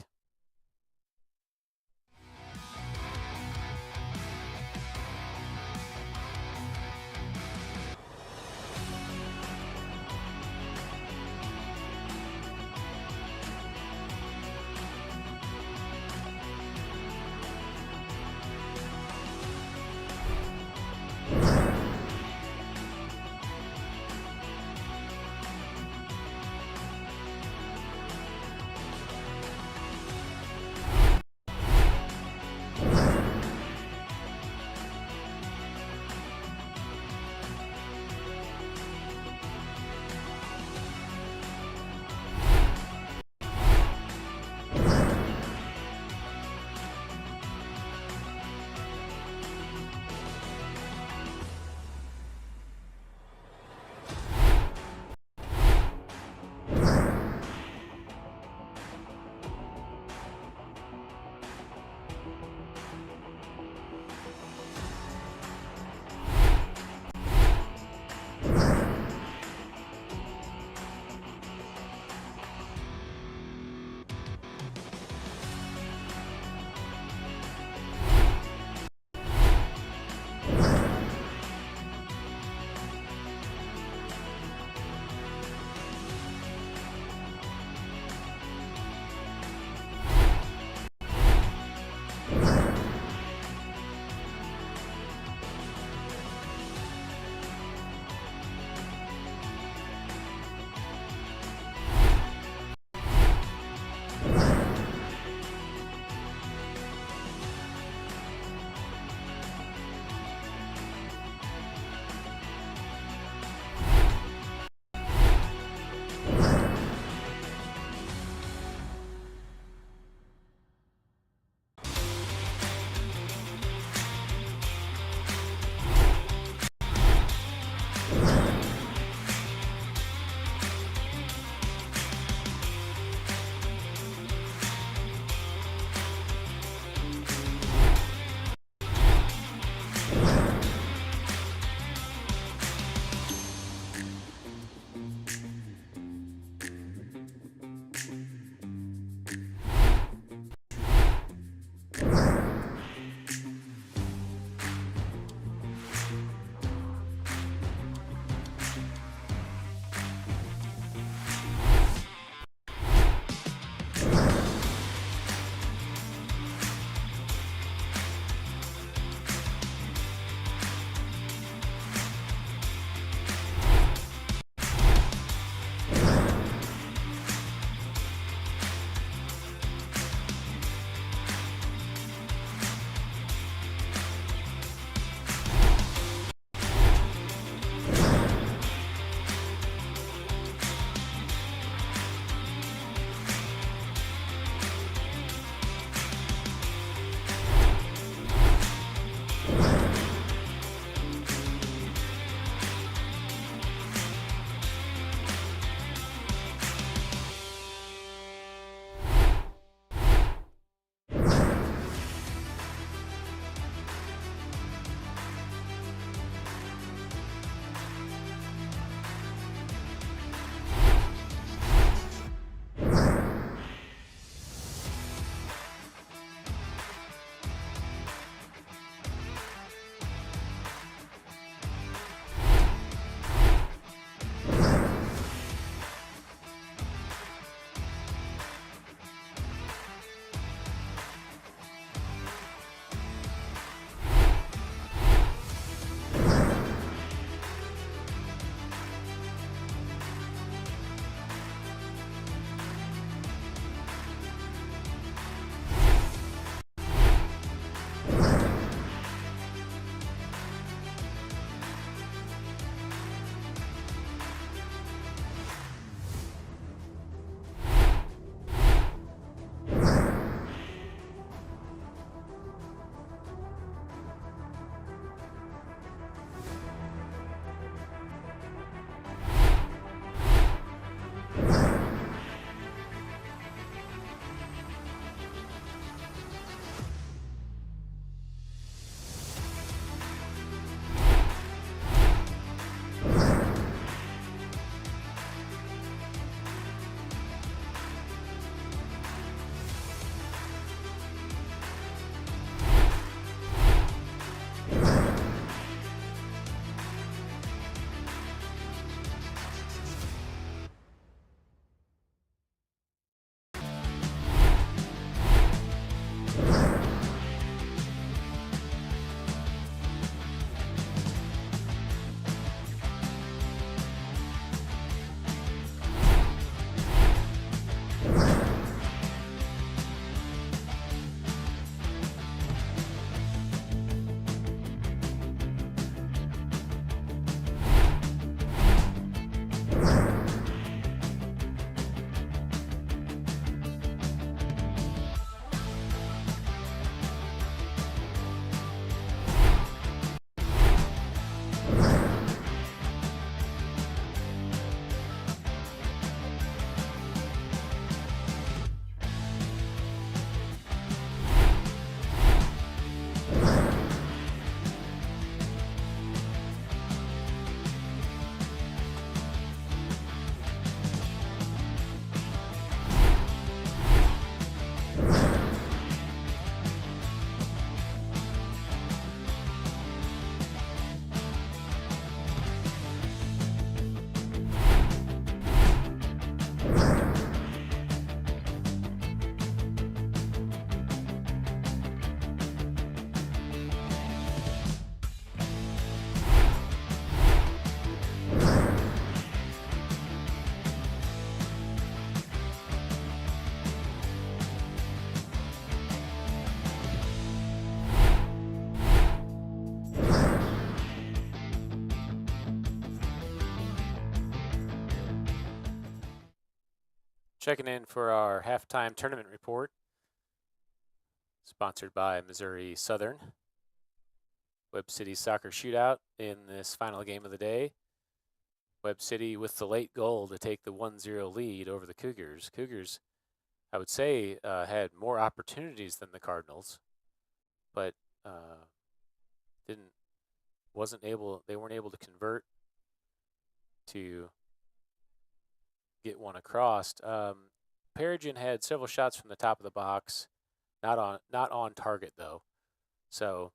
Checking in for our halftime tournament report, sponsored by Missouri Southern. Webb City soccer shootout in this final game of the day. Webb City with the late goal to take the 1-0 lead over the Cougars. Cougars, I would say, had more opportunities than the Cardinals, but they weren't able to convert to get one across. Peregrine had several shots from the top of the box, not on target though. So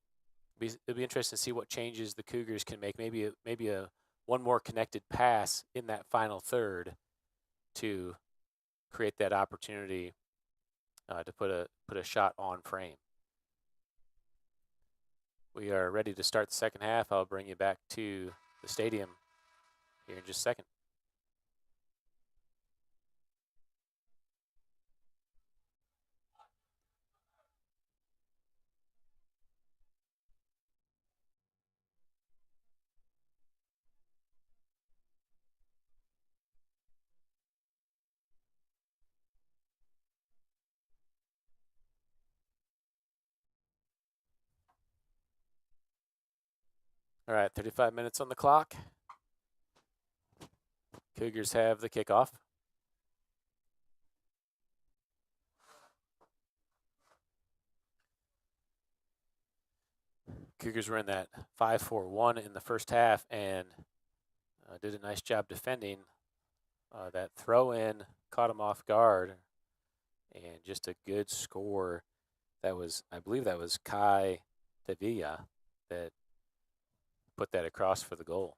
it'll be interesting to see what changes the Cougars can make. Maybe a one more connected pass in that final third to create that opportunity to put a shot on frame. We are ready to start the second half. I'll bring you back to the stadium here in just a second. All right, 35 minutes on the clock. Cougars have the kickoff. Cougars were in that 5-4-1 in the first half and did a nice job defending. That throw in caught them off guard, and just a good score. I believe that was Kai Tavilla that put that across for the goal.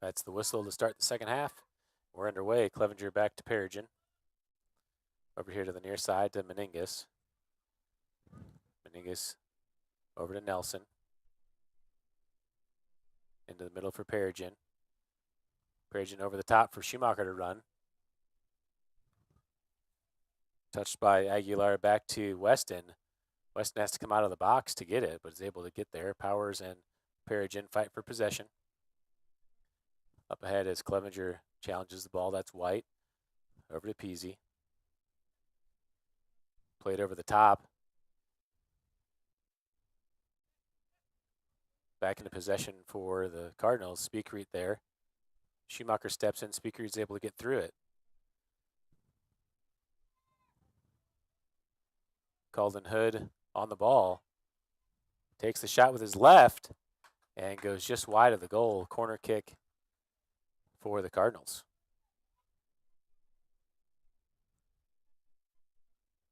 That's the whistle to start the second half. We're underway. Clevenger back to Peregrine. Over here to the near side to Meningus. Meningus over to Nelson. Into the middle for Peregrine. Peregrine over the top for Schumacher to run. Touched by Aguilar back to Weston. Weston has to come out of the box to get it, but is able to get there. Powers and Peregrine fight for possession. Up ahead as Clevenger challenges the ball. That's White. Over to Peasy. Played over the top. Back into possession for the Cardinals. Speakerite there. Schumacher steps in. Speakerite's able to get through it. Calden Hood on the ball. Takes the shot with his left and goes just wide of the goal. Corner kick for the Cardinals.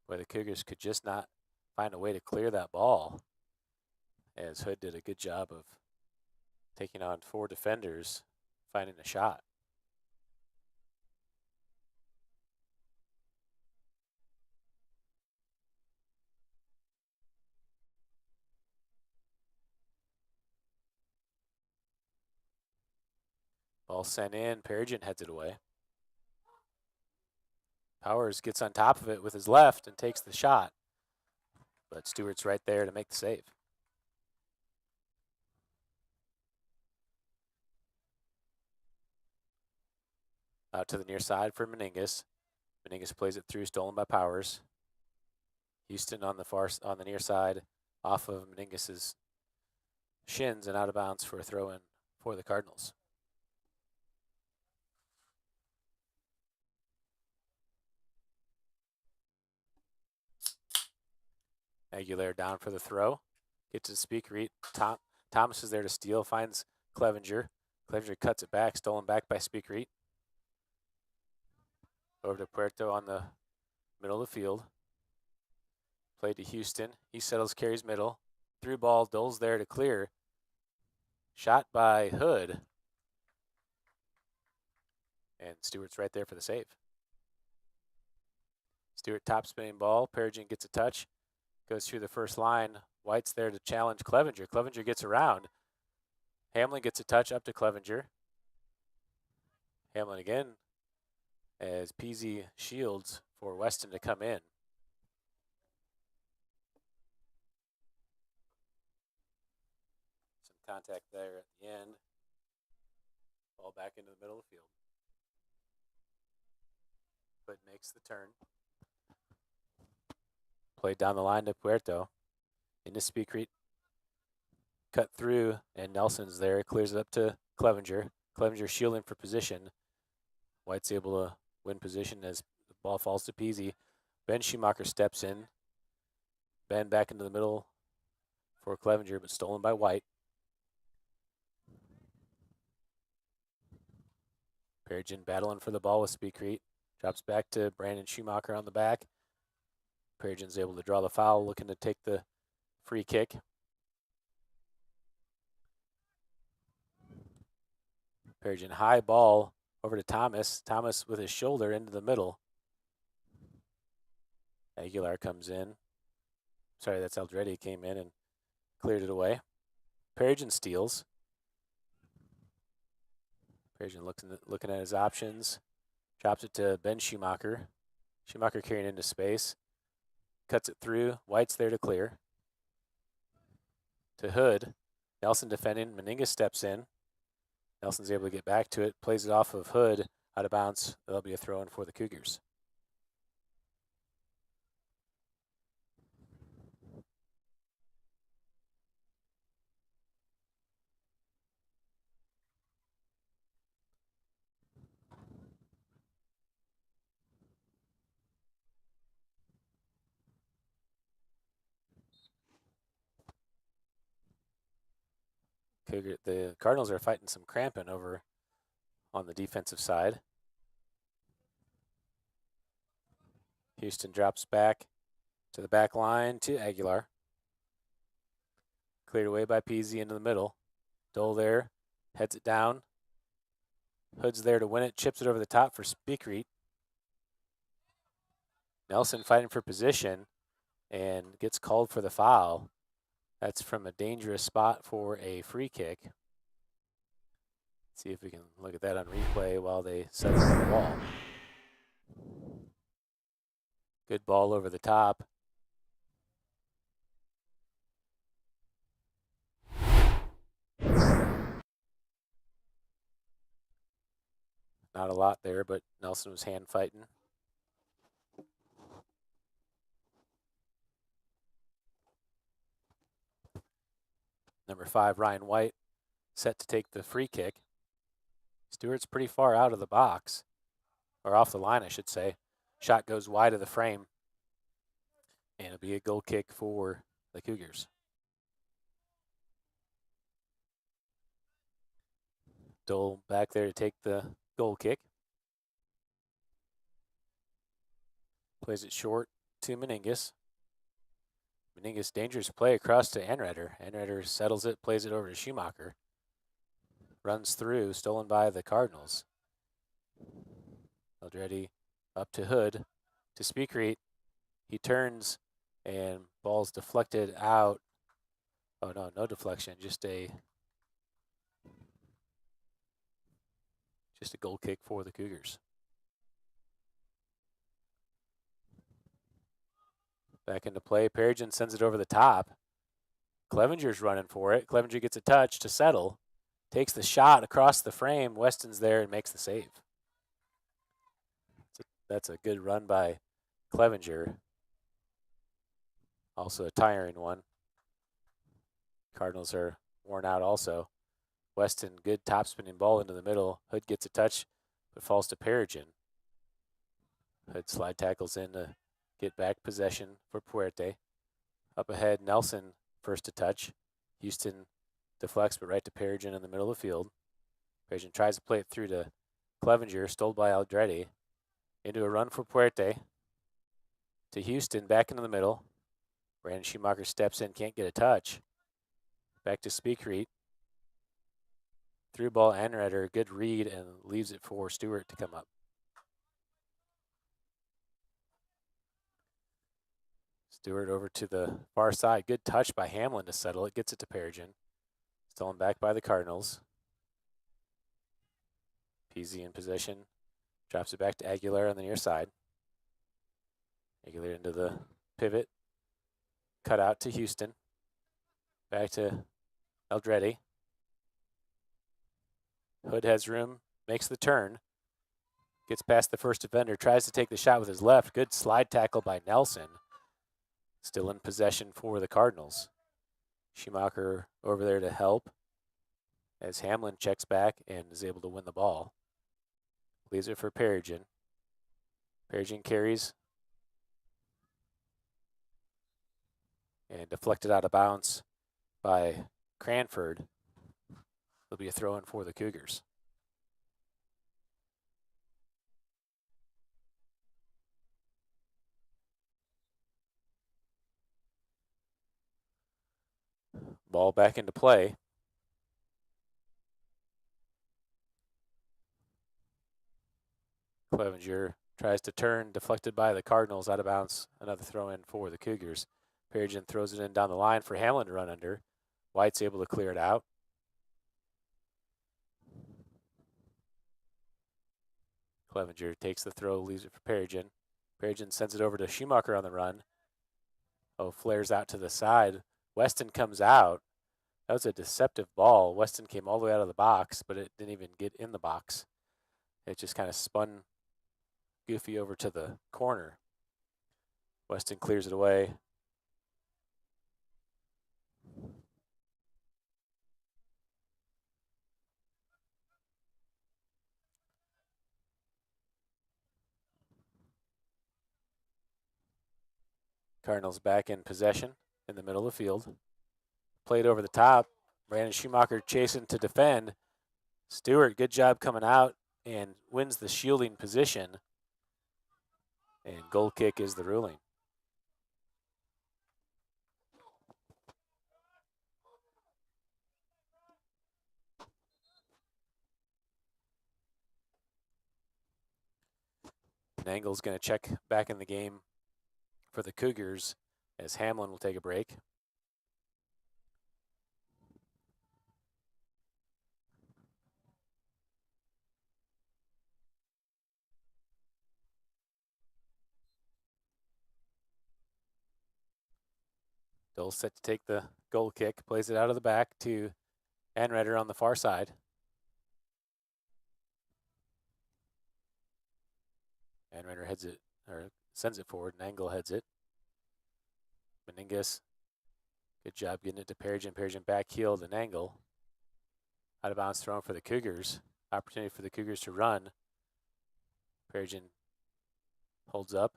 Where the Cougars could just not find a way to clear that ball, as Hood did a good job of taking on 4 defenders, finding a shot. Ball sent in. Peregrine heads it away. Powers gets on top of it with his left and takes the shot. But Stewart's right there to make the save. Out to the near side for Meningus. Meningus plays it through, stolen by Powers. Houston on the near side, off of Meningus's shins and out of bounds for a throw-in for the Cardinals. Aguilar down for the throw. Gets to Speakerite. Thomas is there to steal. Finds Clevenger. Clevenger cuts it back. Stolen back by Speakerite. Over to Puerto on the middle of the field. Played to Houston. He settles, carries middle. Through ball. Dole's there to clear. Shot by Hood. And Stewart's right there for the save. Stewart top spinning ball. Peregrine gets a touch. Goes through the first line. White's there to challenge Clevenger. Clevenger gets around. Hamlin gets a touch up to Clevenger. Hamlin again as Peasy shields for Weston to come in. Some contact there at the end. Ball back into the middle of the field. Hood makes the turn. Played down the line to Puerto. Into Speakreet. Cut through, and Nelson's there. Clears it up to Clevenger. Clevenger shielding for position. White's able to win position as the ball falls to Peasy. Ben Schumacher steps in. Ben back into the middle for Clevenger, but stolen by White. Perigin battling for the ball with Speakreet. Drops back to Brandon Schumacher on the back. Perigin's able to draw the foul, looking to take the free kick. Perigin high ball over to Thomas. Thomas with his shoulder into the middle. Aguilar comes in. Sorry, that's Aldretti came in and cleared it away. Perigin steals. Perigin looking at his options. Drops it to Ben Schumacher. Schumacher carrying into space. Cuts it through. White's there to clear. To Hood. Nelson defending. Meninga steps in. Nelson's able to get back to it. Plays it off of Hood. Out of bounds. That'll be a throw-in for the Cougars. The Cardinals are fighting some cramping over on the defensive side. Houston drops back to the back line to Aguilar. Cleared away by Peasy into the middle. Dole there, heads it down. Hood's there to win it, chips it over the top for Speakreet. Nelson fighting for position and gets called for the foul. That's from a dangerous spot for a free kick. See if we can look at that on replay while they set up the ball. Good ball over the top. Not a lot there, but Nelson was hand fighting. Number 5, Ryan White, set to take the free kick. Stewart's pretty far out of the box, or off the line, I should say. Shot goes wide of the frame, and it'll be a goal kick for the Cougars. Dole back there to take the goal kick. Plays it short to Meningas. Meningas, dangerous play across to Anretter. Anretter settles it, plays it over to Schumacher. Runs through, stolen by the Cardinals. Aldretti up to Hood, to Speakreet. He turns, and ball's deflected out. Oh, no, no deflection, just a goal kick for the Cougars. Back into play. Perigin sends it over the top. Clevenger's running for it. Clevenger gets a touch to settle. Takes the shot across the frame. Weston's there and makes the save. That's a good run by Clevenger. Also a tiring one. Cardinals are worn out also. Weston, good top spinning ball into the middle. Hood gets a touch, but falls to Perigin. Hood slide tackles in to get back possession for Puerte. Up ahead, Nelson first to touch. Houston deflects, but right to Perigin in the middle of the field. Perigin tries to play it through to Clevenger, stole by Aldretti. Into a run for Puerte. To Houston, back into the middle. Brandon Schumacher steps in, can't get a touch. Back to Speakreet. Through ball, Anretter, good read, and leaves it for Stewart to come up. Stewart over to the far side. Good touch by Hamlin to settle it. Gets it to Perigin. Stolen back by the Cardinals. Peasy in possession. Drops it back to Aguilar on the near side. Regular into the pivot. Cut out to Houston. Back to Eldretti. Hood has room, makes the turn. Gets past the first defender, tries to take the shot with his left. Good slide tackle by Nelson. Still in possession for the Cardinals. Schumacher over there to help as Hamlin checks back and is able to win the ball. Leaves it for Perigin. Perigin carries and deflected out of bounds by Cranford. It'll be a throw-in for the Cougars. Ball back into play. Clevenger tries to turn, deflected by the Cardinals, out of bounds. Another throw-in for the Cougars. Perigin throws it in down the line for Hamlin to run under. White's able to clear it out. Clevenger takes the throw, leaves it for Perigin. Perigin sends it over to Schumacher on the run. Oh, flares out to the side. Weston comes out. That was a deceptive ball. Weston came all the way out of the box, but it didn't even get in the box. It just kind of spun goofy over to the corner. Weston clears it away. Cardinals back in possession in the middle of the field. Played over the top. Brandon Schumacher chasing to defend. Stewart, good job coming out and wins the shielding position. And goal kick is the ruling. Nangle's going to check back in the game for the Cougars as Hamlin will take a break. Dole set to take the goal kick, plays it out of the back to Anredder on the far side. Anredder heads it, or sends it forward, and Angle heads it. Meningus, good job getting it to Perigin. Perigin back heel to Angle. Out of bounds thrown for the Cougars. Opportunity for the Cougars to run. Perigin holds up.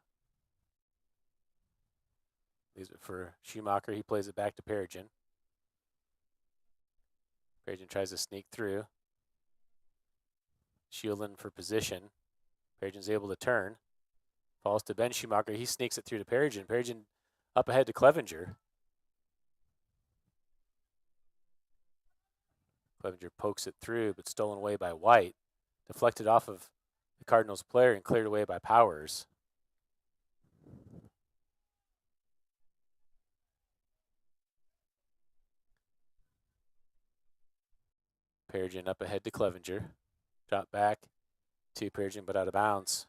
Leaves it for Schumacher. He plays it back to Perigin. Perigin tries to sneak through. Shielding for position. Perigin's able to turn. Falls to Ben Schumacher. He sneaks it through to Perigin. Perigin up ahead to Clevenger. Clevenger pokes it through, but stolen away by White. Deflected off of the Cardinals player and cleared away by Powers. Perigin up ahead to Clevenger. Drop back to Perigin, but out of bounds.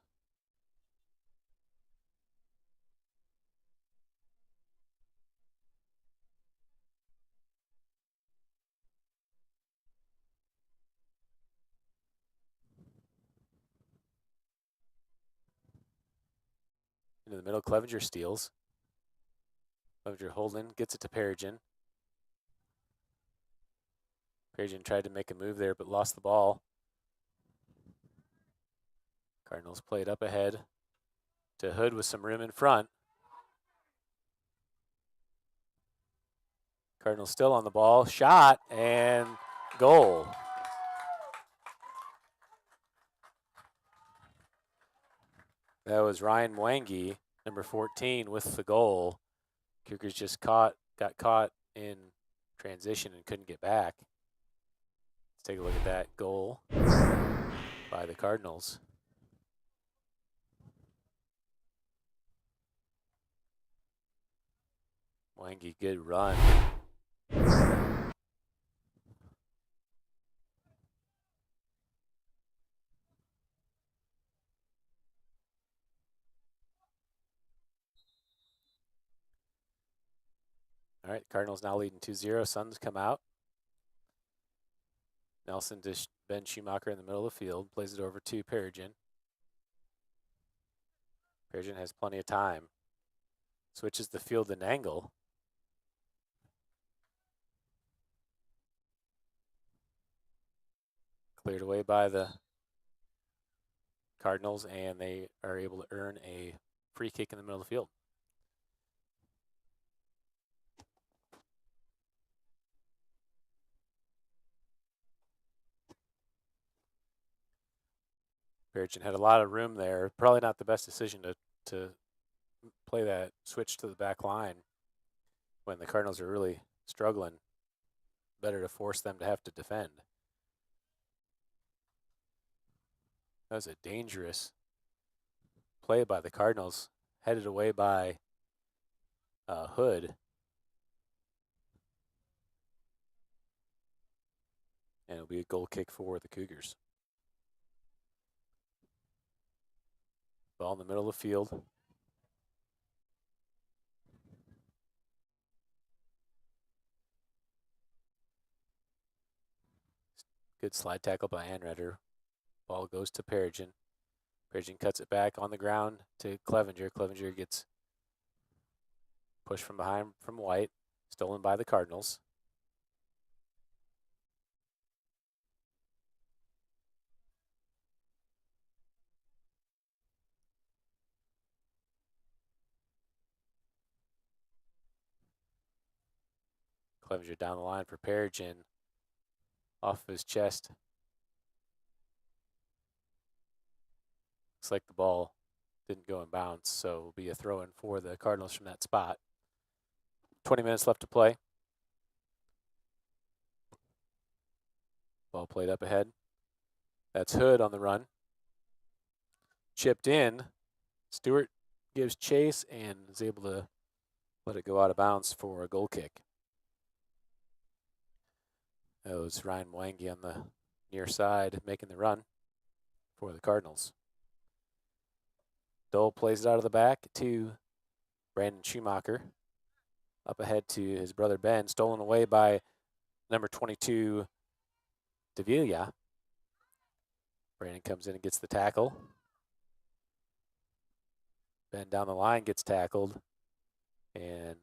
Into the middle, Clevenger steals. Clevenger holding, gets it to Perigin. Perigin tried to make a move there, but lost the ball. Cardinals played up ahead to Hood with some room in front. Cardinals still on the ball. Shot and goal. That was Ryan Mwangi, number 14, with the goal. Cougars just got caught in transition and couldn't get back. Let's take a look at that goal by the Cardinals. Mwangi, good run. All right, Cardinals now leading 2-0. Suns come out. Nelson to Ben Schumacher in the middle of the field. Plays it over to Perigin. Perigin has plenty of time. Switches the field and angle. Cleared away by the Cardinals, and they are able to earn a free kick in the middle of the field. Perigin had a lot of room there. Probably not the best decision to play that switch to the back line when the Cardinals are really struggling. Better to force them to have to defend. That was a dangerous play by the Cardinals, headed away by Hood. And it'll be a goal kick for the Cougars. Ball in the middle of the field. Good slide tackle by Anredder. Ball goes to Perigin. Perigin cuts it back on the ground to Clevenger. Clevenger gets pushed from behind from White. Stolen by the Cardinals. Clevenger down the line for Perigin. Off his chest. Looks like the ball didn't go in bounds, so it will be a throw-in for the Cardinals from that spot. 20 minutes left to play. Ball played up ahead. That's Hood on the run. Chipped in. Stewart gives chase and is able to let it go out of bounds for a goal kick. That was Ryan Mwangi on the near side making the run for the Cardinals. Dole plays it out of the back to Brandon Schumacher. Up ahead to his brother Ben. Stolen away by number 22, Davila. Brandon comes in and gets the tackle. Ben down the line gets tackled and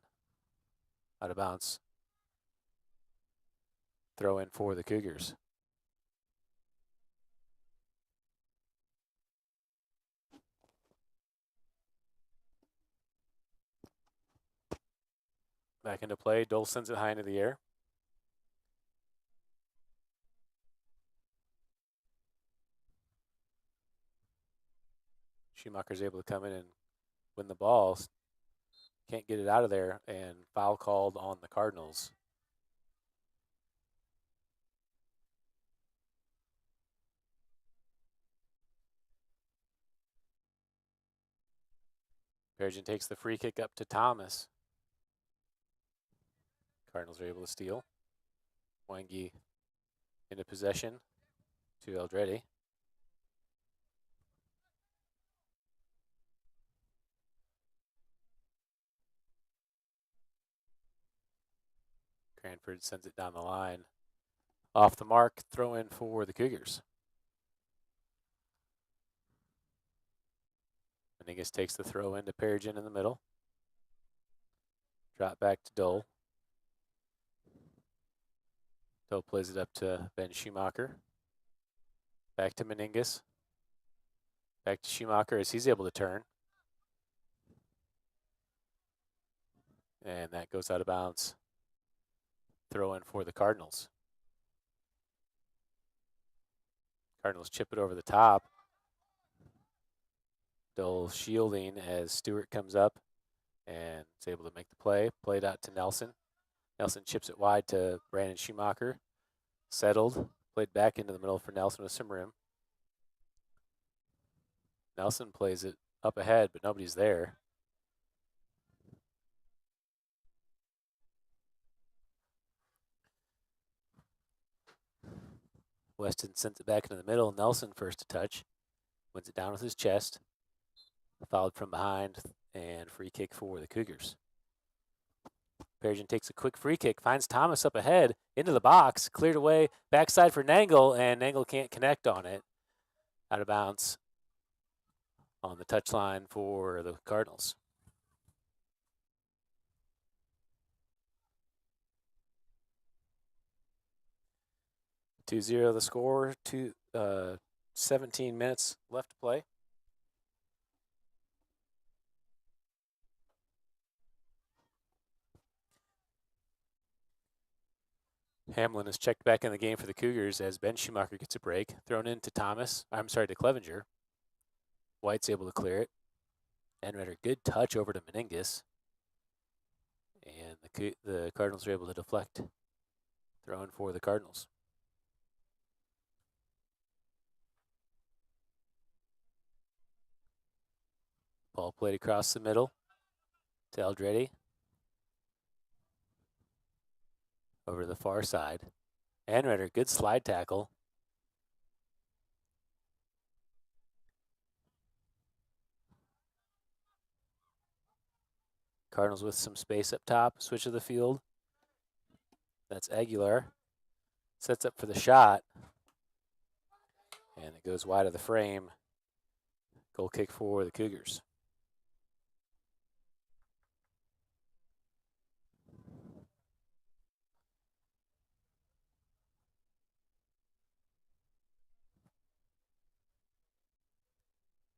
out of bounds. Throw in for the Cougars. Back into play. Dole sends it high into the air. Schumacher's able to come in and win the ball. Can't get it out of there, and foul called on the Cardinals. Perigin takes the free kick up to Thomas. Cardinals are able to steal. Mwangi into possession to Eldreddy. Cranford sends it down the line. Off the mark, throw in for the Cougars. Meningus takes the throw into Perigin in the middle. Drop back to Dole. Dole plays it up to Ben Schumacher. Back to Meningus. Back to Schumacher as he's able to turn. And that goes out of bounds. Throw in for the Cardinals. Cardinals chip it over the top. Dole shielding as Stewart comes up and is able to make the play. Played out to Nelson. Nelson chips it wide to Brandon Schumacher. Settled. Played back into the middle for Nelson with some room. Nelson plays it up ahead, but nobody's there. Weston sends it back into the middle. Nelson first to touch. Wins it down with his chest. Fouled from behind and free kick for the Cougars. Persian takes a quick free kick, finds Thomas up ahead, into the box, cleared away, backside for Nangle, and Nangle can't connect on it. Out of bounds on the touchline for the Cardinals. Two 0 the score, 17 minutes left to play. Hamlin is checked back in the game for the Cougars as Ben Schumacher gets a break. Thrown into to Clevenger. White's able to clear it. Enrider, good touch over to Meningus. And the Cardinals are able to deflect. Throwing for the Cardinals. Ball played across the middle to Aldretti. Over to the far side. Enrider, good slide tackle. Cardinals with some space up top. Switch of the field. That's Aguilar. Sets up for the shot. And it goes wide of the frame. Goal kick for the Cougars.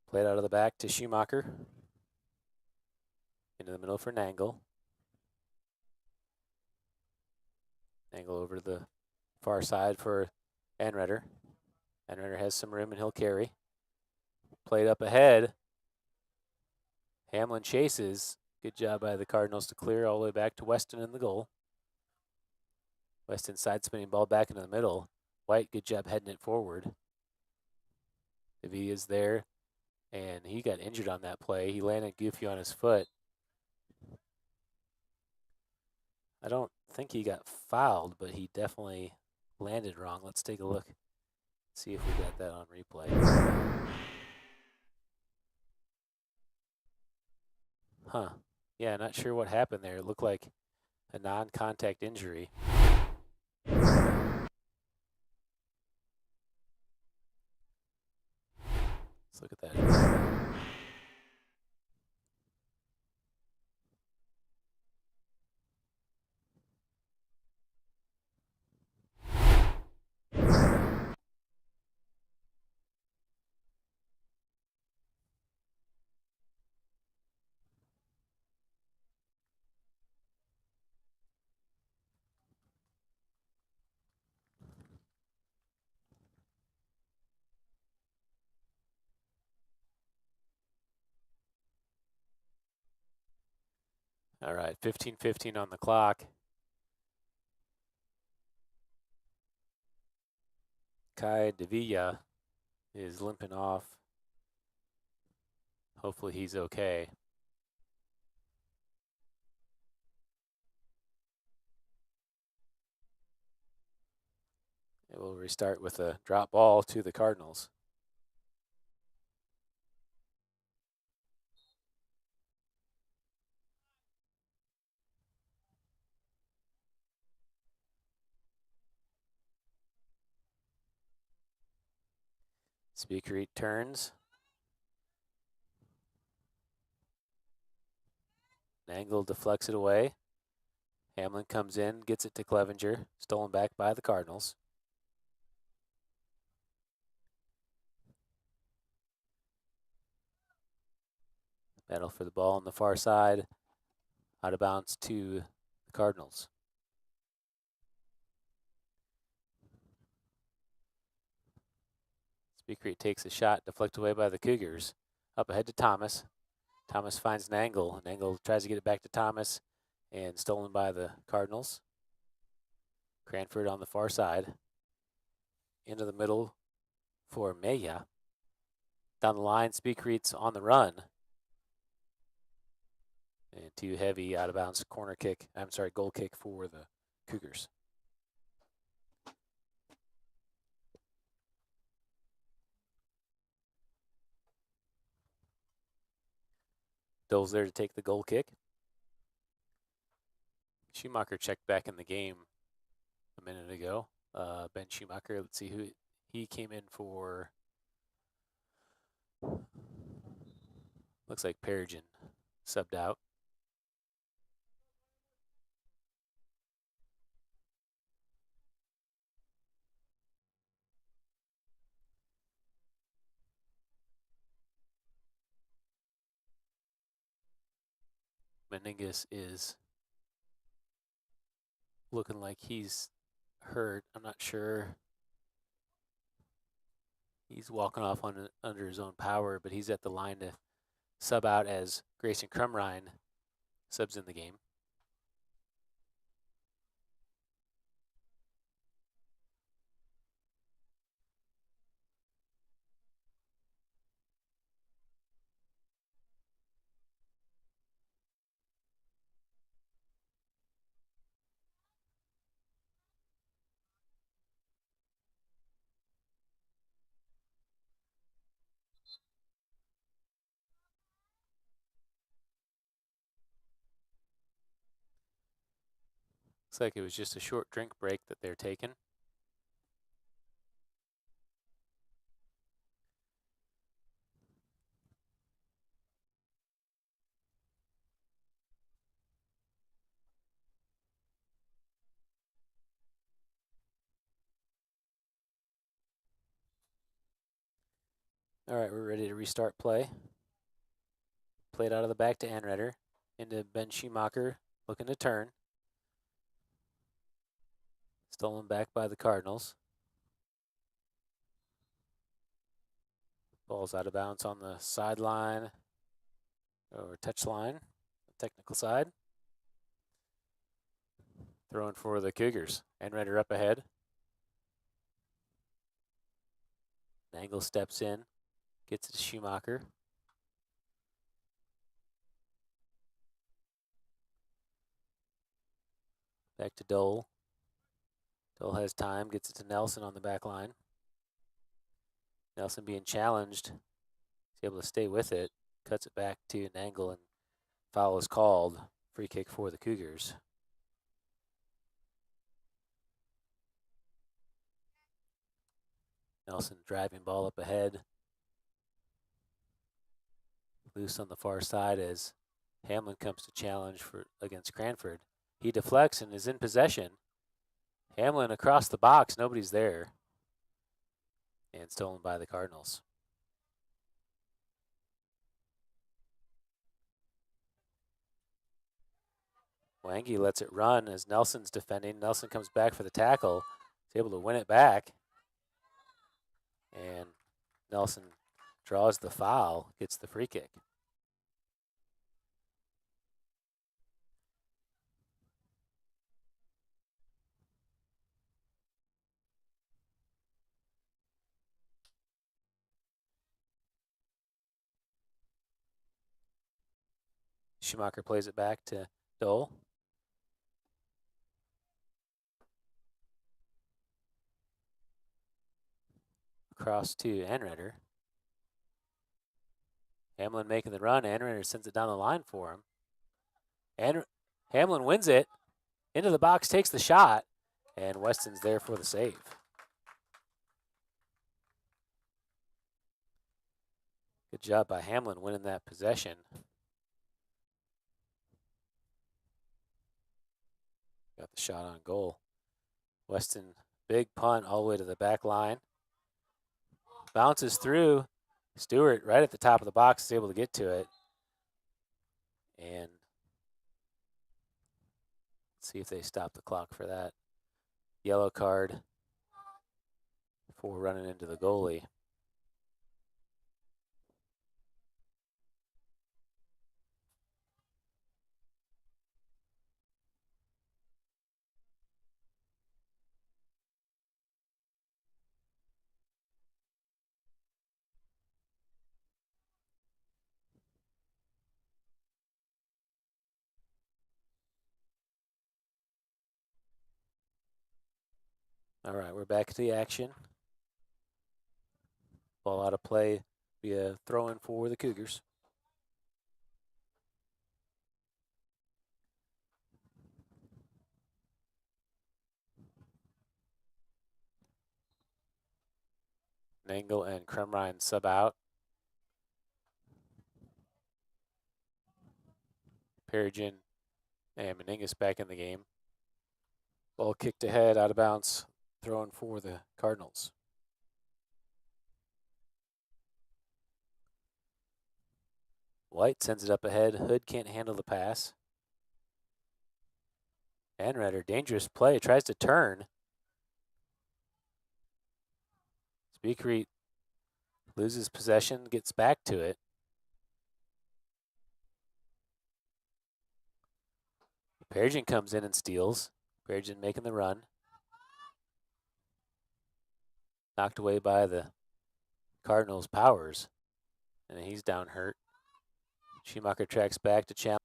Played out of the back to Schumacher. Into the middle for Nangle. Nangle over to the far side for Enrider. Enrider has some room and he'll carry. Played up ahead. Hamlin chases. Good job by the Cardinals to clear all the way back to Weston in the goal. Weston side spinning ball back into the middle. White, good job heading it forward. Davy is there, and he got injured on that play. He landed goofy on his foot. I don't think he got fouled, but he definitely landed wrong. Let's take a look. See if we got that on replay. Huh. Yeah, not sure what happened there. It looked like a non-contact injury. Let's look at that. All right, 15:15 on the clock. Kai Davila is limping off. Hopefully he's okay. It will restart with a drop ball to the Cardinals. Speaker returns. Nangle deflects it away. Hamlin comes in, gets it to Clevenger. Stolen back by the Cardinals. Battle for the ball on the far side. Out of bounds to the Cardinals. Speaker takes a shot, deflected away by the Cougars. Up ahead to Thomas. Thomas finds Nangle. Nangle tries to get it back to Thomas, and stolen by the Cardinals. Cranford on the far side. Into the middle for Mejia. Down the line, Speakreet's on the run. And too heavy, out of bounds goal kick for the Cougars. Dole's there to take the goal kick. Schumacher checked back in the game a minute ago. Ben Schumacher, let's see who he came in for. Looks like Peregrine subbed out. Meningus is looking like he's hurt. I'm not sure. He's walking off under his own power, but he's at the line to sub out as Grayson Crumrine subs in the game. Looks like it was just a short drink break that they're taking. All right, we're ready to restart play. Played out of the back to Anredder. Into Ben Schumacher, looking to turn. Stolen back by the Cardinals. Ball's out of bounds on the sideline or touch line, technical side. Throwing for the Cougars. Anredder up ahead. Nangle steps in, gets it to Schumacher. Back to Dole. Dole has time, gets it to Nelson on the back line. Nelson being challenged. He's able to stay with it. Cuts it back to Nangle, and foul is called. Free kick for the Cougars. Nelson driving ball up ahead. Loose on the far side as Hamlin comes to challenge against Cranford. He deflects and is in possession. Hamlin across the box, nobody's there. And stolen by the Cardinals. Wangi lets it run as Nelson's defending. Nelson comes back for the tackle. He's able to win it back. And Nelson draws the foul, gets the free kick. Schumacher plays it back to Dole. Across to Anredder. Hamlin making the run. Anredder sends it down the line for him. And Hamlin wins it. Into the box, takes the shot. And Weston's there for the save. Good job by Hamlin winning that possession. Got the shot on goal. Weston, big punt all the way to the back line. Bounces through. Stewart, right at the top of the box, is able to get to it. And let's see if they stop the clock for that. Yellow card for running into the goalie. All right, we're back to the action. Ball out of play, be a throw-in for the Cougars. Nangle and Krumrein sub out. Perigin and Meningus back in the game. Ball kicked ahead, out of bounds, throwing for the Cardinals. White sends it up ahead. Hood can't handle the pass. Anredder, dangerous play, tries to turn. Speakery loses possession, gets back to it. Perigin comes in and steals. Perigin making the run. Knocked away by the Cardinals' Powers. And he's down hurt. Schumacher tracks back to challenge.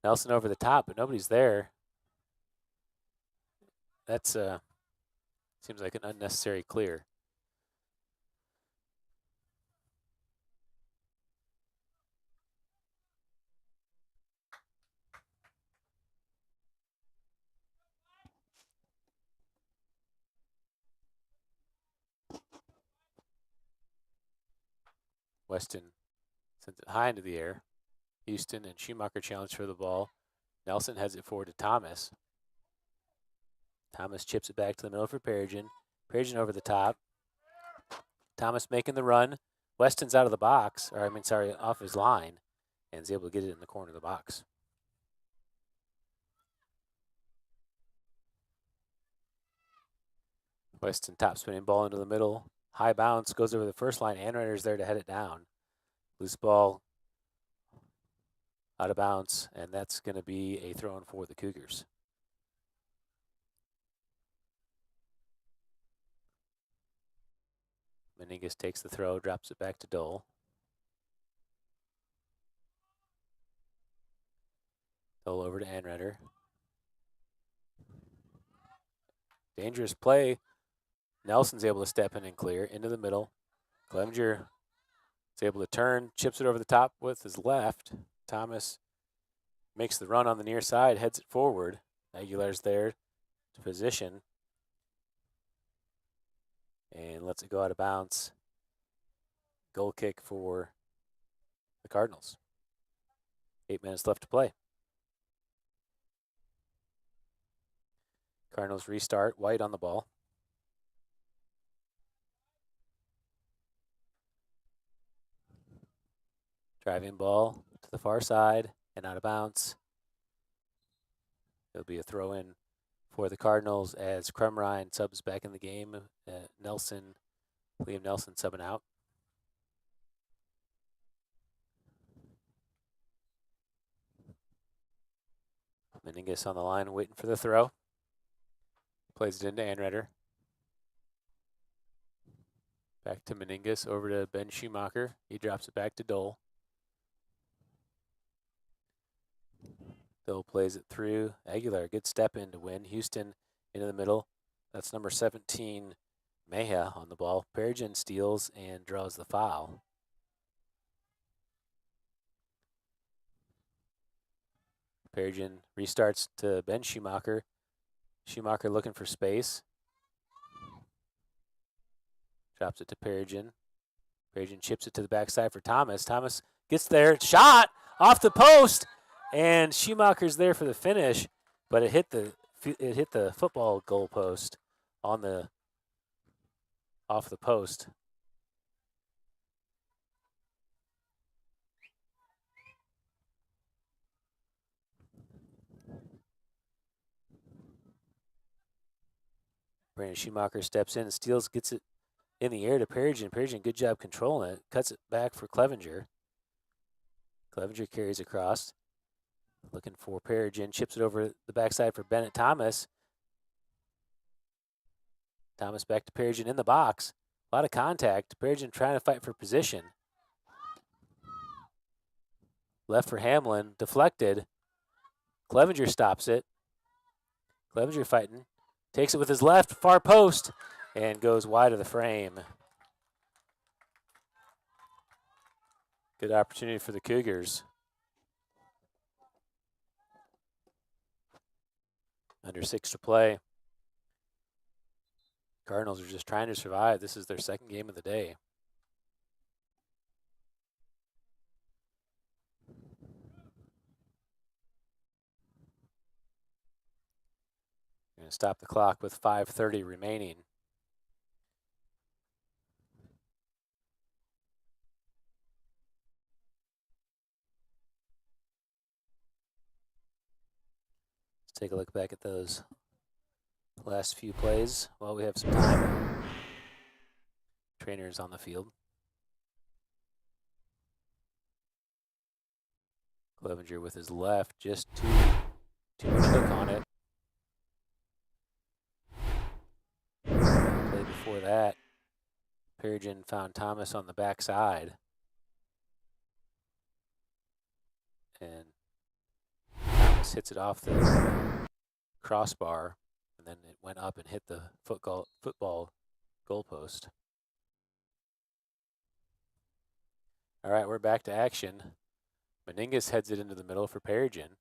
Nelson over the top, but nobody's there. That's seems like an unnecessary clear. Weston sends it high into the air. Houston and Schumacher challenge for the ball. Nelson heads it forward to Thomas. Thomas chips it back to the middle for Perigin. Perigin over the top. Thomas making the run. Weston's out of the box, off his line, and is able to get it in the corner of the box. Weston top spinning ball into the middle. High bounce, goes over the first line. Anredder's there to head it down. Loose ball out of bounds, and that's going to be a throw-in for the Cougars. Meningus takes the throw, drops it back to Dole. Dole over to Anredder. Dangerous play. Nelson's able to step in and clear into the middle. Clevenger is able to turn, chips it over the top with his left. Thomas makes the run on the near side, heads it forward. Aguilar's there to position and lets it go out of bounds. Goal kick for the Cardinals. 8 minutes left to play. Cardinals restart. White on the ball. Driving ball to the far side and out of bounds. It'll be a throw-in for the Cardinals as Krumrein subs back in the game. Liam Nelson subbing out. Meningus on the line waiting for the throw. Plays it into Anredder. Back to Meningus, over to Ben Schumacher. He drops it back to Dole. Dole plays it through. Aguilar, good step in to win. Houston into the middle. That's number 17, Mejia on the ball. Perigin steals and draws the foul. Perigin restarts to Ben Schumacher. Schumacher looking for space. Drops it to Perigin. Perigin chips it to the backside for Thomas. Thomas gets there. Shot off the post. And Schumacher's there for the finish, but it hit the football goal post off the post. Brandon Schumacher steps in and steals, gets it in the air to Perigin. Perigin, good job controlling it. Cuts it back for Clevenger. Clevenger carries across. Looking for Perigin. Chips it over the backside for Bennett Thomas. Thomas back to Perigin in the box. A lot of contact. Perigin trying to fight for position. Left for Hamlin. Deflected. Clevenger stops it. Clevenger fighting. Takes it with his left, far post, and goes wide of the frame. Good opportunity for the Cougars. Under 6 to play. Cardinals are just trying to survive. This is their second game of the day. And stop the clock with 5:30 remaining. Let's take a look back at those last few plays while we have some time. Trainers on the field. Clevenger with his left, just too much hook on it. Play before that, Perigin found Thomas on the backside. And Thomas hits it off the crossbar, and then it went up and hit the football goalpost. All right, we're back to action. Meningus heads it into the middle for Perigin.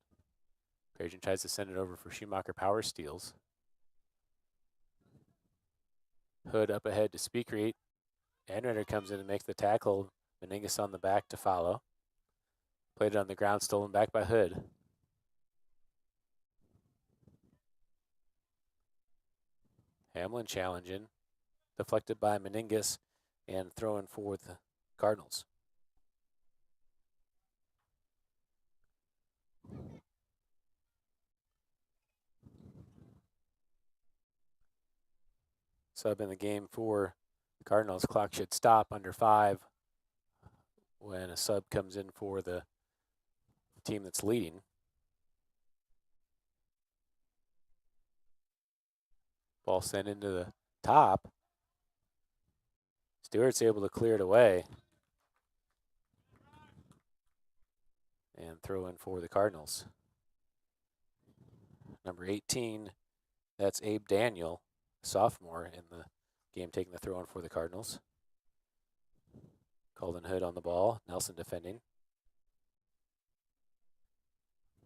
Perigin tries to send it over for Schumacher power steals. Hood up ahead to Speakrate. Anreder comes in and makes the tackle. Meningus on the back to follow. Played it on the ground, stolen back by Hood. Hamlin challenging. Deflected by Meningus and throwing for the Cardinals. Sub in the game for the Cardinals. Clock should stop under 5 when a sub comes in for the team that's leading. Ball sent into the top. Stewart's able to clear it away and throw in for the Cardinals. Number 18, that's Abe Daniel, sophomore in the game, taking the throw in for the Cardinals. Colden Hood on the ball, Nelson defending.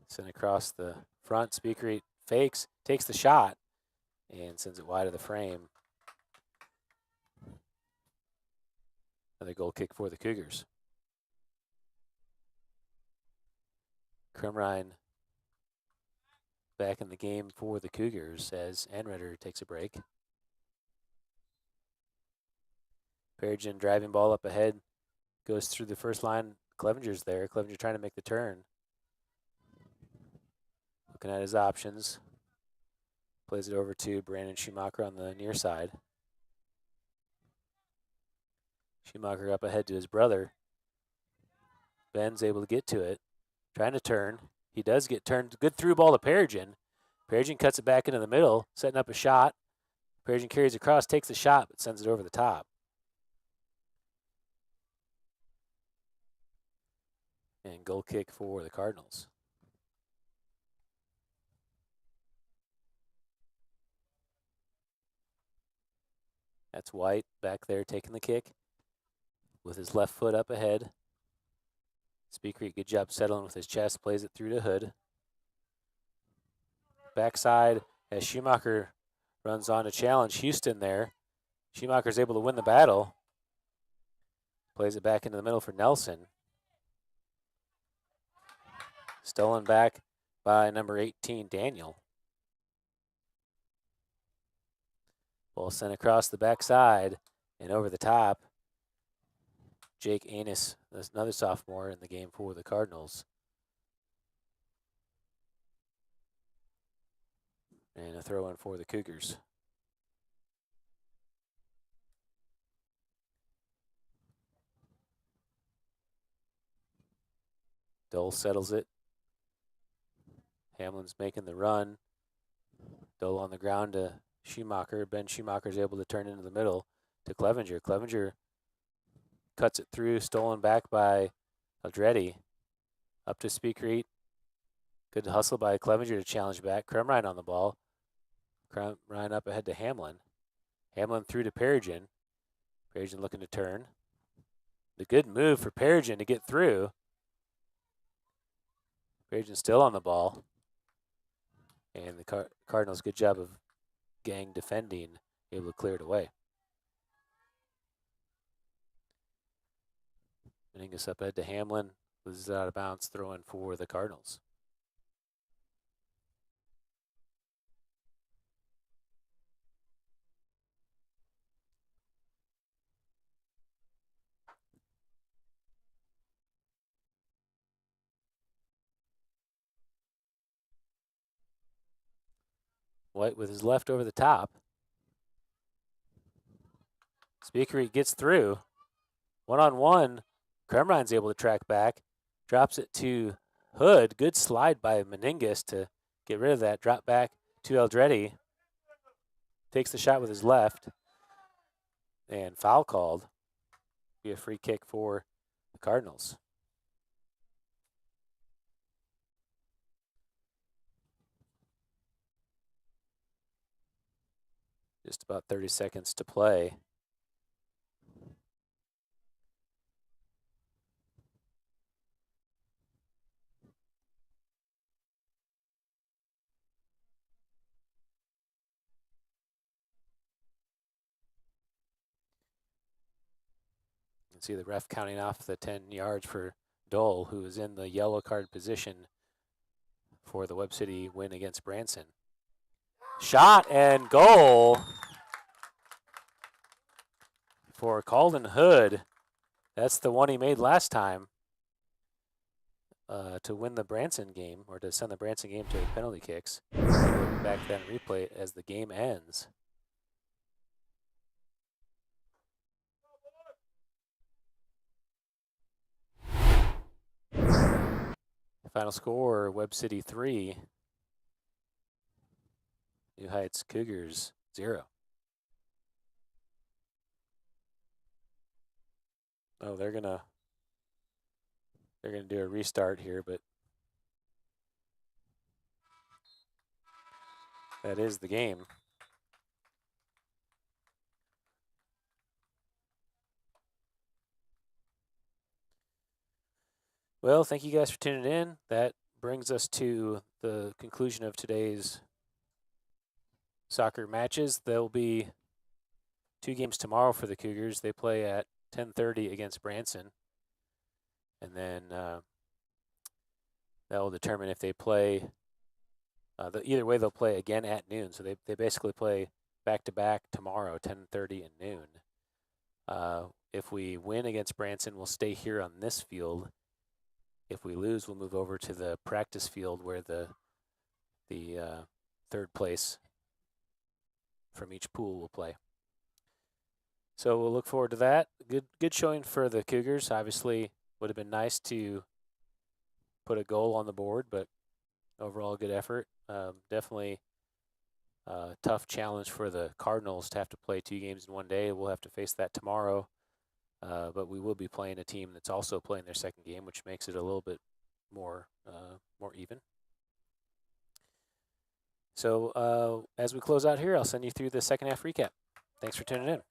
Sent across the front, Speakrate fakes, takes the shot, and sends it wide of the frame. Another goal kick for the Cougars. Krumrine back in the game for the Cougars as Anreder takes a break. Perigin driving ball up ahead, goes through the first line. Clevenger's there. Clevenger trying to make the turn. Looking at his options. Plays it over to Brandon Schumacher on the near side. Schumacher up ahead to his brother. Ben's able to get to it. Trying to turn. He does get turned. Good through ball to Perigin. Perigin cuts it back into the middle, setting up a shot. Perigin carries across, takes the shot, but sends it over the top. And goal kick for the Cardinals. That's White back there taking the kick with his left foot up ahead. Speakrate, good job settling with his chest, plays it through to Hood. Backside as Schumacher runs on to challenge Houston there. Schumacher's able to win the battle. Plays it back into the middle for Nelson. Stolen back by number 18, Daniel. Ball sent across the backside and over the top. Jake Anus, another sophomore in the game for the Cardinals. And a throw in for the Cougars. Dole settles it. Hamlin's making the run. Dole on the ground to Schumacher. Ben Schumacher's able to turn into the middle to Clevenger. Clevenger cuts it through, stolen back by Aldretti. Up to Speakrate. Good hustle by Clevenger to challenge back. Krumrine on the ball. Krumrine up ahead to Hamlin. Hamlin through to Perigin. Perigin looking to turn. The good move for Perigin to get through. Perigin still on the ball. And the Cardinals, good job of gang defending, able to clear it away. Meningus up ahead to Hamlin. Loses it out of bounds, throwing for the Cardinals. White with his left over the top. Speakery gets through. One-on-one. Kremrine's able to track back. Drops it to Hood. Good slide by Meningus to get rid of that. Drop back to Eldretti. Takes the shot with his left. And foul called. Be a free kick for the Cardinals. Just about 30 seconds to play. You can see the ref counting off the 10 yards for Dole, who is in the yellow card position for the Webb City win against Branson. Shot and goal for Calden Hood. That's the one he made last time to win the Branson game, or to send the Branson game to penalty kicks. Back then, replay it as the game ends. Final score, Webb City 3, New Heights Cougars 0. Oh, they're gonna do a restart here, but that is the game. Well, thank you guys for tuning in. That brings us to the conclusion of today's soccer matches. There will be 2 games tomorrow for the Cougars. They play at 10:30 against Branson. And then that will determine if they play. Either way, they'll play again at noon. So they basically play back-to-back tomorrow, 10:30 and noon. If we win against Branson, we'll stay here on this field. If we lose, we'll move over to the practice field where the third place from each pool will play. So we'll look forward to that. Good showing for the Cougars. Obviously, would have been nice to put a goal on the board, but overall good effort. Definitely a tough challenge for the Cardinals to have to play 2 games in one day. We'll have to face that tomorrow. But we will be playing a team that's also playing their second game, which makes it a little bit more even. So as we close out here, I'll send you through the second half recap. Thanks for tuning in.